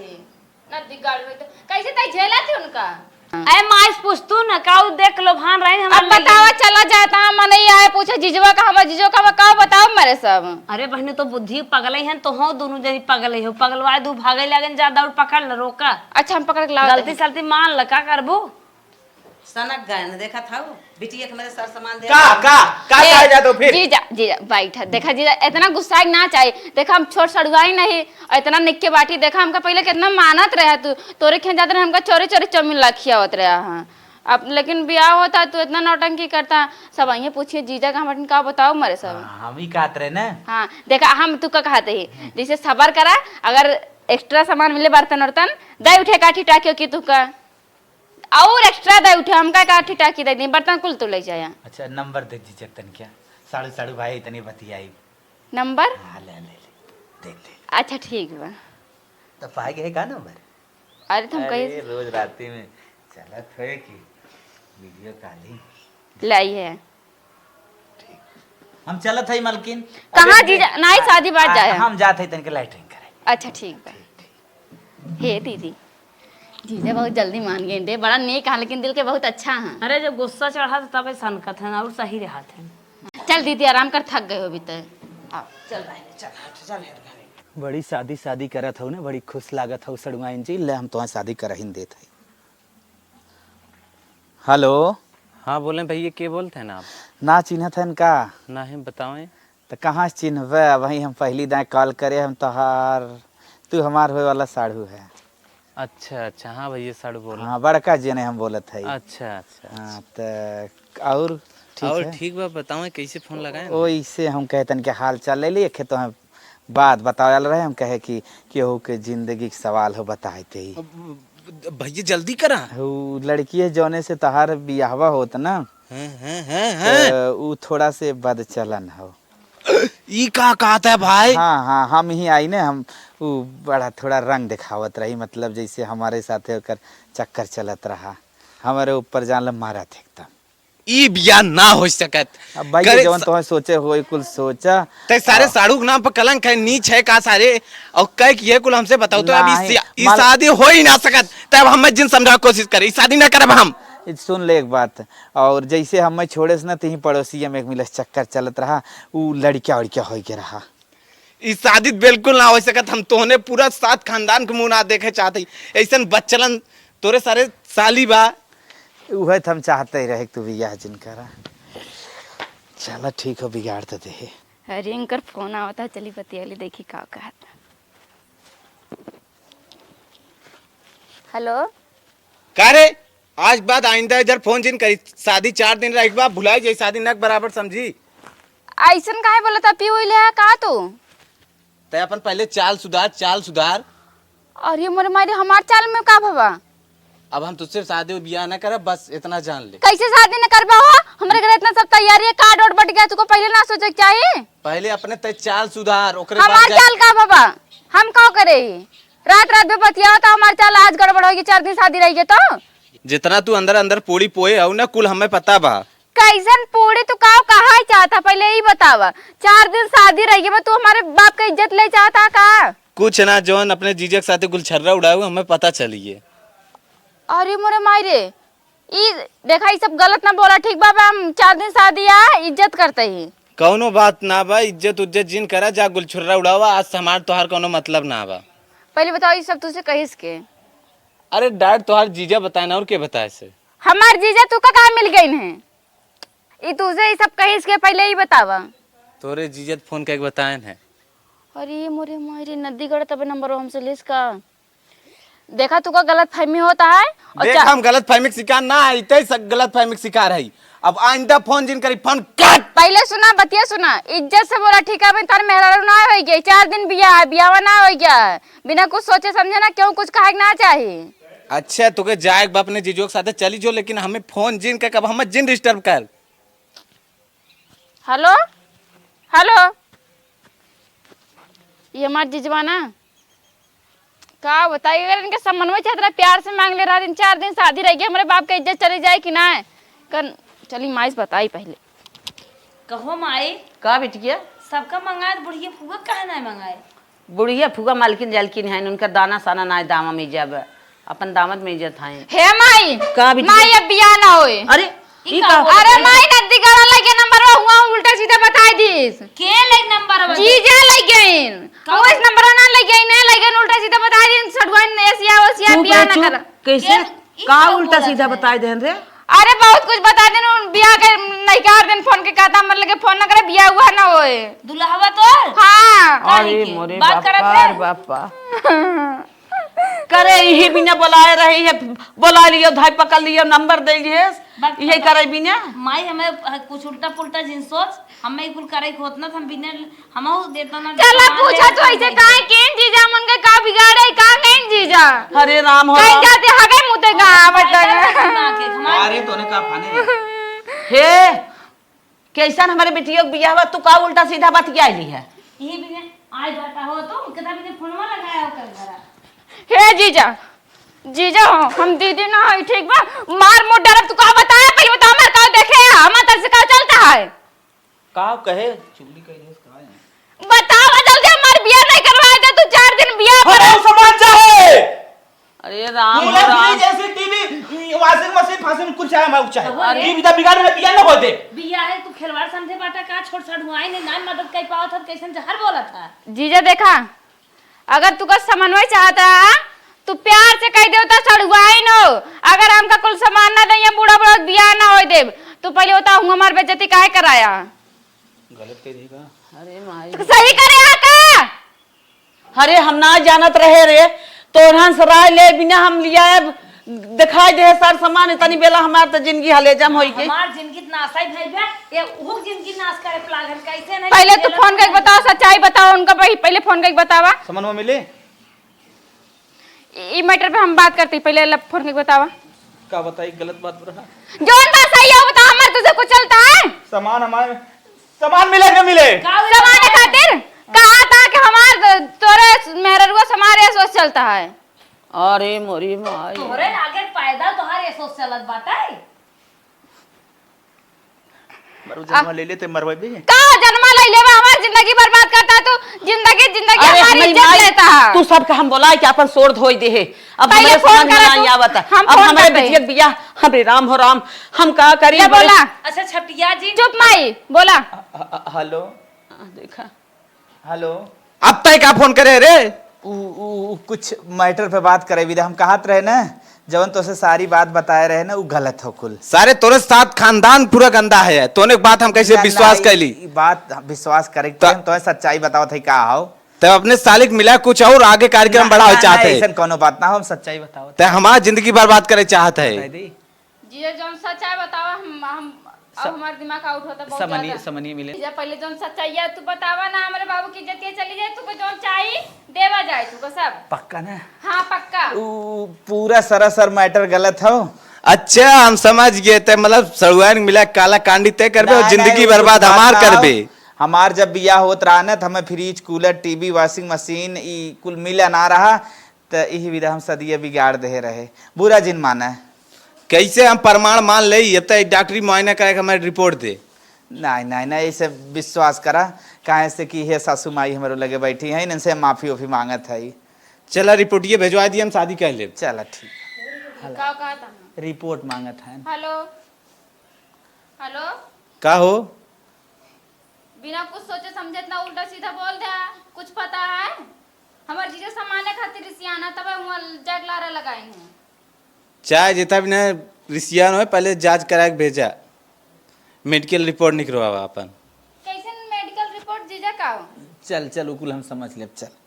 नदी गाड़ में तो कैसे तई झेला थी उनका ए माइस पूछतू ना काऊ देख लो भान रहे अब बतावा चला जाता मन ही आए पूछे जीजवा का हम जीजो का का बताओ मेरे सब अरे बहने तो बुद्धि पगले हैं तो हो दोनों जनी पगले हो पगलवाए दू भागे लगन ज्यादा और पकड़ ल रोका अच्छा हम पकड़ के लाओ गलती सलती मान ल का करबू सनक गए न देखा था बिटिया के मेरे सर सामान दे का कहा जा तो फिर जीजा जीजा बैठ देखा जीजा इतना गुस्सा ना चाहिए देखा हम छोट सड़ुआई नहीं इतना निक्के बाटी देखा हमका पहले कितना मानत रहा तू तोरे खेत जाते रहे हमका चोरी चोरी चौमिन लाखिया होत रहा हां अब लेकिन ब्याह होता तू इतना नौटंकी करता सब आइए पूछिए जीजा का हम का बताओ मेरे सब हम ही कहत रहे ना हाँ देखा हम तू का कहते ही जैसे सबर करा अगर एक्स्ट्रा सामान मिले बर्तन वर्तन दे उठे काठी टाकियो की तू का और एक्स्ट्रा दे उठे हमका काठी टाकी दे दी बर्तन कुल तू ले जाया अच्छा नंबर दे दीजिए तन क्या साड़ू साड़ू भाई इतनी बतियाई नंबर हां ले दे दे अच्छा ठीक बा तो पाए गए का नंबर अरे तुम कहिए रोज राती में चलत है कि वीडियो कॉलिंग लाई है हम चलत है मलकिन कहाँ जीजा नहीं शादी बात जाए हम जात है तन के लाइटिंग करे अच्छा ठीक बा हे दीदी जीजा बहुत जल्दी मान गए दे बड़ा नेक है लेकिन दिल के बहुत अच्छा है अरे जब गुस्सा चढ़ा तो तबे सनकत है और सही रहा थे चल दीदी आराम कर थक गए हो अभी तक चल भाई चल बड़ी शादी करत हो ना बड़ी खुश लागत हो सड़ुआइन जी ले हम तो शादी करहिन देत है हेलो हाँ बोले भैया के बोलते हैं ना आप ना चिन्हत हन का ना है बताएं तो कहाँ से चिन्हबे वही हम पहली दाएं कॉल करे हम तोहार तू हमार होए वाला साढ़ू है अच्छा अच्छा हाँ भैया साड़ू बोल हाँ बड़का जने हम बोलत है अच्छा अच्छा हाँ तो और ठीक और है ठीक बा बताओ कैसे फोन लगाए ओइसे हम कहतन के हाल चाल ले लिए तो हम बात बतावल रहे हम कहे कि केहू के जिंदगी के सवाल हो बताते ही भैया जल्दी करा उ लड़की है जौने से तहार बियाहवा होत ना तो उ थोड़ा से बद चलन हो ई का कहता है भाई हाँ हाँ हम ही आई ने हम उ बड़ा थोड़ा रंग दिखावत रही मतलब जैसे हमारे साथे ओकर चक्कर चलत रहा हमारे ऊपर जान मारा थे एकदम ई बिया ना हो सकत अब भाई जवन तो सोचे होई कुल सोचा ते सारे साड़ू के नाम पर कलंक है नीच है का सारे और कह कि ये कुल हमसे बताओ तो अभी ई शादी हो ही ना सकत तब हम जिन समझा कोशिश करी शादी ना करब हम सुन ले एक बात और जैसे हम छोड़े से ना तही पड़ोसी में एक मिलस चक्कर चलत रहा उ लड़किया उड़किया हो के रहा ई शादी बिल्कुल ना हो सकत हम तोहने पूरा सात खानदान के मुंह ना देखे चाहते ऐसन बच्चलन तोरे सारे साली बा वह हम चाहते ही रहे तू बियाह जिन करा चलो ठीक हो बिगाड़ तो दे अरे इनकर फोन आवता चली बतियाली देखी का कहता हेलो का रे आज बाद आइंदा इधर फोन जिन करी शादी 4 दिन रह बा भुलाई जाई शादी नक बराबर समझी ऐसन काहे बोलता पी होइले है का तू ते अपन पहले चाल सुधार और ये मोरे मारे हमार चाल में का भवा अब हम तुझसे शादी बियाह न करब बस इतना जान ले कैसे शादी न करबा हो हमरे घर इतना सब तैयारी है कार्ड और बट गया तुको पहले ना सोचे के चाहिए पहले अपने ते चाल सुधार ओकरे हमार बाद चाल का बाबा हम का करे रात रात में बतिया तो हमार चाल आज गड़बड़ होगी 4 दिन शादी रही तो जितना तू अंदर अंदर पोड़ी पोए हो ना कुल हमें पता बा कैसन पूरी तू का कहा चाहता पहले ही बतावा। 4 दिन शादी रही है, तू हमारे बाप का इज्जत ले चाहता का? कुछ ना जौन अपने जीजा के साथ गुलछर्रा उड़ाए हमें पता चलिए। अरे मोरे मायरे, ई देखा, ई सब गलत ना बोला, ठीक बाबा? हम 4 दिन शादी आ इज्जत करते ही। कौनो बात ना बा, इज्जत उज्जत जिन करा जा गुलछुर्रा उड़ावा, आज से हमार तोहार कौनो मतलब ना बा। पहले बताओ ये सब तुझसे कहिस के? अरे डायरेक्ट तोहार जीजा बताए ना, और के बताए से? हमार जीजा तू का कहाँ मिल गई है? ई तुझे ये सब कहिस के पहले ही बतावा। तोरे जीजत फोन करके बताए है। अरे मोरे मायरे, नदी गढ़ तब नंबर हमसे लिस का। देखा तू का गलत फहमी होता है। और देख हम गलत फहमी शिकार ना है, इतने गलत फहमी शिकार है। अब आइंदा फोन जिन करी फोन काट। पहले सुना, बतिया सुना, इज्जत से बोला, ठीक है? तार मेहरारू ना हो गया, 4 दिन बियावा ना हो गया, बिना कुछ सोचे समझे ना, क्यों कुछ कहे ना चाहिए। अच्छा तुके जाए बाप ने जीजो के साथ चली जो, लेकिन हमें फोन जिन का कब हम जिन डिस्टर्ब कर। हेलो हेलो, ये हमारे जीजवा ना का बताइए, अगर इनके समन्वय चाहता प्यार से मांग ले रहा, 4 दिन शादी रहेगी, हमारे बाप का इज्जत चली जाए कि ना? कर चली माइस बताई पहले। कहो माई, का बिटिया? सबका मंगाए तो बुढ़िया फुगा कहे ना मंगाए? बुढ़िया फुगा मालकिन जलकिन है, उनका दाना साना ना दामा में जब अपन दामद में इज्जत है। हे माई, का बिटिया? माई अब बियाह ना होए। अरे ई का? अरे माई, नदी गड़ा लगे नंबर हुआ, उल्टा सीधा बताई दीस। के लाइक नंबर जीजा लगे वो इस नंबर ना लगे ना लगे, उल्टा सीधा बता दी। सडवाइन एसिया ओसिया तू बियाह ना कर। कैसे का उल्टा सीधा बताए देन रे? अरे बहुत कुछ बता देन, बियाह के नहीं कर दिन फोन के कहता मतलब के फोन ना करे, बियाह हुआ ना होए। दुल्हवा तो हां, अरे मोरे बात करत बापा है। बापा करे यही बिना बुलाए रही है, बुला लियो, धाई पकड़ लियो, नंबर दे दिए, यही करे बिना। माई हमें कुछ उल्टा पुल्टा जिन सोच, हमें कुल करे होत ना, हम बिना हम देता ना। चला पूछा तो ऐसे काहे केन जीजा मन के का बिगाड़े, का नहीं जीजा? हरे राम हो कहीं राम। जाते हगे मुते का बता। अरे तूने कहा फाने हे कैसन हमारे बेटियों के बियाह हुआ, तू का उल्टा सीधा बतिया ली है? यही बिना आज बाटा हो तो कितना बिना फोनवा लगाया हो कर घरा। हे जीजा, जीजा हो, हम दीदी ना है, ठीक बा? मार मोट डरब, तू का बताया पहले बता, हमार का देखे हमार तरफ से का चलता है? का कहे चुगली कही का बताओ जल्दी, हमार बियाह नहीं करवाए दे, तू 4 दिन बियाह पर। अरे समझ चाहे। अरे राम हो कूलर राम। फ्रिज ऐसी टीवी वाशिंग मशीन फाशिंग कुछ चाहे मैं चाहे। अरे। टीवी दा बिगाड़ में बिया ना हो दे। बिया है तू खिलवाड़ समझे बाटा का छोड़ छाड़ हुआ है ना मदद कर पाओ था कैसन जहर बोला था। जीजा देखा, अगर तू का समन्वय चाहता तू प्यार से कह देवता सड़ुआई नो, अगर हमका कुल सामान ना दे, बूढ़ा बूढ़ा बियाह ना होए देव, तो पहले होता हूँ हमार बेइज्जती काहे कराया? गलत कह देगा। अरे माई, तो सही करे आका। अरे हम ना जानत रहे रे, तोरहन सराय ले बिना हम लिया दिखाई दे सर सामान, इतनी बेला हमार तो जिंदगी हलेजम होई के। हमार जिंदगी नासाई भइल बा, ये वो जिंदगी नाश करे प्लागन कैसे नहीं। पहले तू फोन करके बताओ, सच्चाई बताओ उनका, पहले फोन करके बतावा। समन में मिले ई मैटर पे हम बात करते, पहले फोन करके बतावा। का बताई गलत बात रहा। जोन बात सही है बता, हमार तुझे कुछ चलता है? सामान हमारे सामान मिले ना मिले? समाने खातिर कहा था कि हमार तोरे मेहररुआ समारे सोच चलता है। अरे मोरी माई, तोरे आगे पैदा तोहार ये सोच चलत बाटा है। मरु जन्म ले लेते मरवाई भी। का जन्मा ले लेवा, हमार जिंदगी बर्बाद करता है तू, जिंदगी अरे हमारी हमारी इज्जत माई, लेता है। तू सबके हम बोला कि अपन सोर धोई दे है। अब पहले हमारे फोन समझ में करा नहीं तू, आवत। हम अब फोन हमारे करते बेटिया बिया, हरे राम हो राम, हम का करी? क्या बोला? अच्छा छटिया जी चुप माई, बोला। हेलो देखा हेलो। अब तय का फोन करे रे? कुछ मैटर पे बात करे विदा, हम कहत रहे ना जवन तो से सारी बात बताए रहे ना, वो गलत हो कुल। सारे तोरे साथ खानदान पूरा गंदा है, तोने बात हम कैसे विश्वास कर ली? बात विश्वास करे तो सच्चाई बताओ थे का हो। तो अपने सालिक मिला कुछ और आगे कार्यक्रम बढ़ावे चाहते ऐसा है, कोनो बात ना हो, हम सच्चाई बताओ। तो हमारी जिंदगी बर्बाद करे चाहते है। जी जोन सच्चाई बतावा, हम अब हमार दिमाग आउट होता बहुत ज्यादा। समनिए मिले। जब पहले जोन सच्चाई है तू बतावा ना, हमारे बाबू की इज्जत के चली जाए, तू को जोन चाहिए देवा जाए, तू को सब। पक्का ना? हाँ पक्का। पूरा सरासर मैटर गलत हो। अच्छा हम समझ गए थे, मतलब सड़ुआन मिला काला कांडी तय करबे और नहीं, जिंदगी नहीं, बर्बाद कुछ हमार बात ना हो। करबे। हमार जब बियाह होत रहा ना, हमें fridge cooler TV washing machine ई कुल मिला ना रहा, तो यही विधा हम सदिया बिगाड़ दे रहे। बुरा जिन माना है। कैसे हम प्रमाण मान ले ये तो डॉक्टरी मुआयना करे के हमारे रिपोर्ट दे। नहीं नहीं नहीं ऐसे विश्वास करा काहे से कि हे सासू माई हमारे लगे बैठी है इनसे माफी उफी मांगत है। चला रिपोर्टिए भेजवा दिए, हम शादी कर ले। चला ठीक, का कहा था? रिपोर्ट मांगत है। हेलो हेलो, का हो बिना कुछ सोचे समझे इतना उल्टा सीधा बोल दे। कुछ पता है? हमारे जीजा सामान्य खातिर रिसियाना तब हम जग लारा लगाए हैं। चाहे जितना भी ना रिसियान हो पहले जांच करा के भेजा, मेडिकल रिपोर्ट निकलवा अपन। कैसे मेडिकल रिपोर्ट जीजा का हो? चल चल उकुल हम समझ ले चल।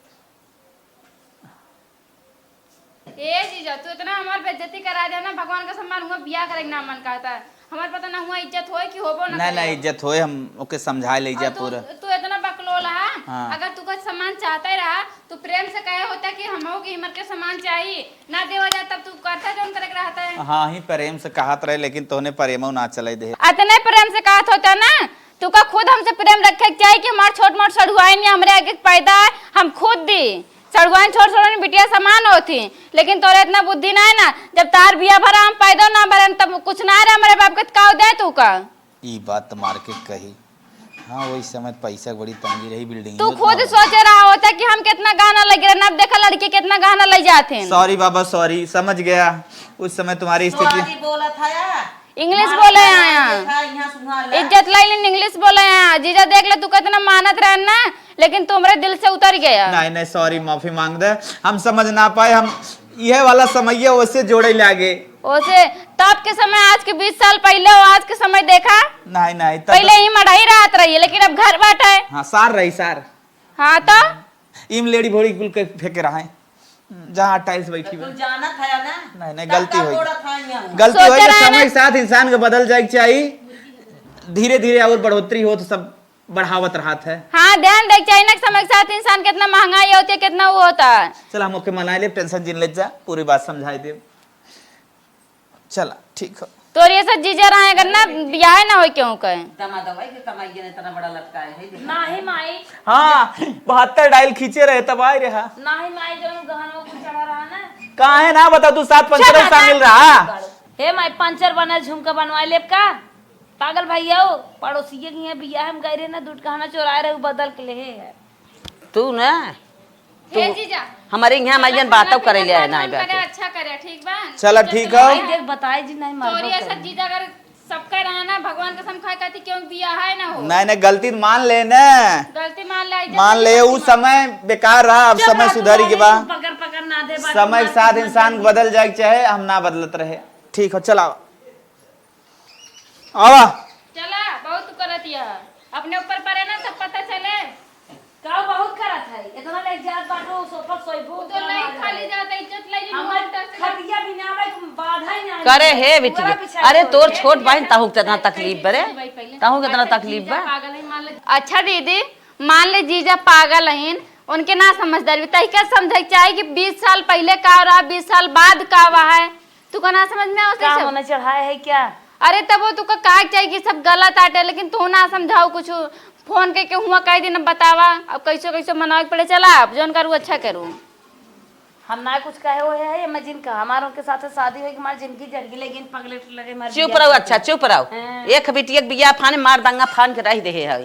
ए जीजा तू इतना हमार बेइज्जती करा दे ना, भगवान का सम्मान हुआ बियाह करे ना मन कहता है। हमार पता ना हुआ इज्जत होए कि होबो ना। नहीं नहीं इज्जत होए, हम ओके समझा ले जा और पूरा। तू इतना बकलोल है। हाँ। अगर तू कुछ सामान चाहता ही रहा तो प्रेम से कहे होता कि हमो की हिम्मत के सामान चाहिए ना देवा जा, तब तू करता जौन करे के रहता है। हाँ ही प्रेम से कहत रहे लेकिन तोहने प्रेमो ना चले दे। इतने प्रेम से कहत होता ना, तू का खुद हमसे प्रेम रखे के चाहिए कि हमार छोट मोट सड़ुआई नहीं हमरे आगे पैदा है, हम खुद दी सड़ुआई छोट छोट बिटिया समान होती। लेकिन तोरे इतना बुद्धि ना है ना, जब तार बिया भरा हम पैदा ना भरे तब कुछ ना रहा हमारे बाप के काव दे तू का। ई बात तो मार के कही। हाँ वही समय पैसा बड़ी तंगी रही, बिल्डिंग तू खुद सोचे रहा होता कि हम कितना गाना लगे रहे, अब देखा लड़की कितना गाना ले जाते हैं। सॉरी बाबा सॉरी, समझ गया उस समय तुम्हारी स्थिति। बोला था यार, इंग्लिश बोले आया, इज्जत लाइन इंग्लिश बोले आया। जीजा देख ले तू कितना मानत रहे ना, लेकिन तुम्हारे दिल से उतर गया। नहीं नहीं सॉरी, माफी मांग दे, हम समझ ना पाए, हम यह वाला समय वैसे जोड़े लागे। ओसे तब के समय आज के 20 साल पहले और आज के समय देखा। नहीं नहीं तब पहले ही मढ़ाई रात रही है, लेकिन अब घर बैठा है। हाँ सार रही सार। हाँ तो इम लेडी भोड़ी कुल के फेंक रहा है जहाँ टाइल्स बैठी हुई। जाना था ना। नहीं नहीं गलती हुई, हुई। गलती हुई। सोचा रहा है समय ना। के साथ इंसान को बदल जाए चाहिए, धीरे धीरे और बढ़ोतरी हो तो सब बढ़ावत रहा है। हाँ ध्यान देख चाहिए ना, समय के साथ इंसान कितना महंगाई होती है, कितना वो होता है। चल हम ओके मना ले, टेंशन जिन ले जा, पूरी बात समझाई दे। चला ठीक हो। तो ये सब जीजा रहा है ना, ब्याह ना हो क्यों कहे। दवाई के कमाई ने इतना बड़ा लटकाए है। नाही माई, हाँ 72 डायल खींचे रहे तब आए रहा। नाही माई जो गहनों को चढ़ा रहा ना। कहा है ना बता तू, 7 पंचर शामिल रहा। हे माई पंचर बना झुमका बनवाए लेब का पागल भैया हो, पड़ोसिए की है बिया हम गए रहे ना, दूध कहना चोराए रहे बदल के ले है। तू ना हे जीजा हमारे यहाँ माइयन बातों करे ले ना करे अच्छा करे, ठीक बा। चला ठीक भाई हो। देख बताए जी नहीं तो ये मार सब जीजा अगर सबका रहा ना, भगवान कसम खाए कहती क्यों बियाह है ना हो। नहीं नहीं गलती मान ले ना, गलती मान ले, मान ले उस समय बेकार रहा, अब समय सुधरी के बाद पकड़ पकड़ ना दे बात समय के साथ इंसान बदल जाए चाहे हम ना बदलत रहे। ठीक हो चला आवा। चला बहुत करत यह अपने ऊपर पड़े ना तब पता चले। का बहुत करत है, इतना ले जात बाटो सोफा सोइबो तो नहीं खाली जाता इज्जत ले ली हमर खटिया भी ना आवे बाधा ही ना करे हे बिटिया। अरे तोर छोट बहन ताहू कितना तकलीफ बरे, ताहू कितना तकलीफ बा। पागल है मान ले। अच्छा दीदी मान ले जीजा पागल हैं, उनके ना समझदारी तही का समझे चाहिए कि 20 साल पहले का रहा 20 साल बाद का हुआ है, तू का ना समझ में का आवत। होने चढ़ाए है क्या। अरे तब वो तू का चाहिए कि सब गलत आटे, लेकिन तू ना समझाओ कुछ। फोन करके हुआ कह दिन बतावा, अब कैसे कैसे मनावे पड़े। चला अब जोन करूँ अच्छा करूँ। हम ना कुछ कहे हुए है, मैं जिनका हमारों के साथ शादी हुई हमारी जिंदगी जरगी लेकिन पगले लगे मर चुप रहो, अच्छा चुप रहो। एक बिटिया बिया फाने मार दंगा फान के रह दे है।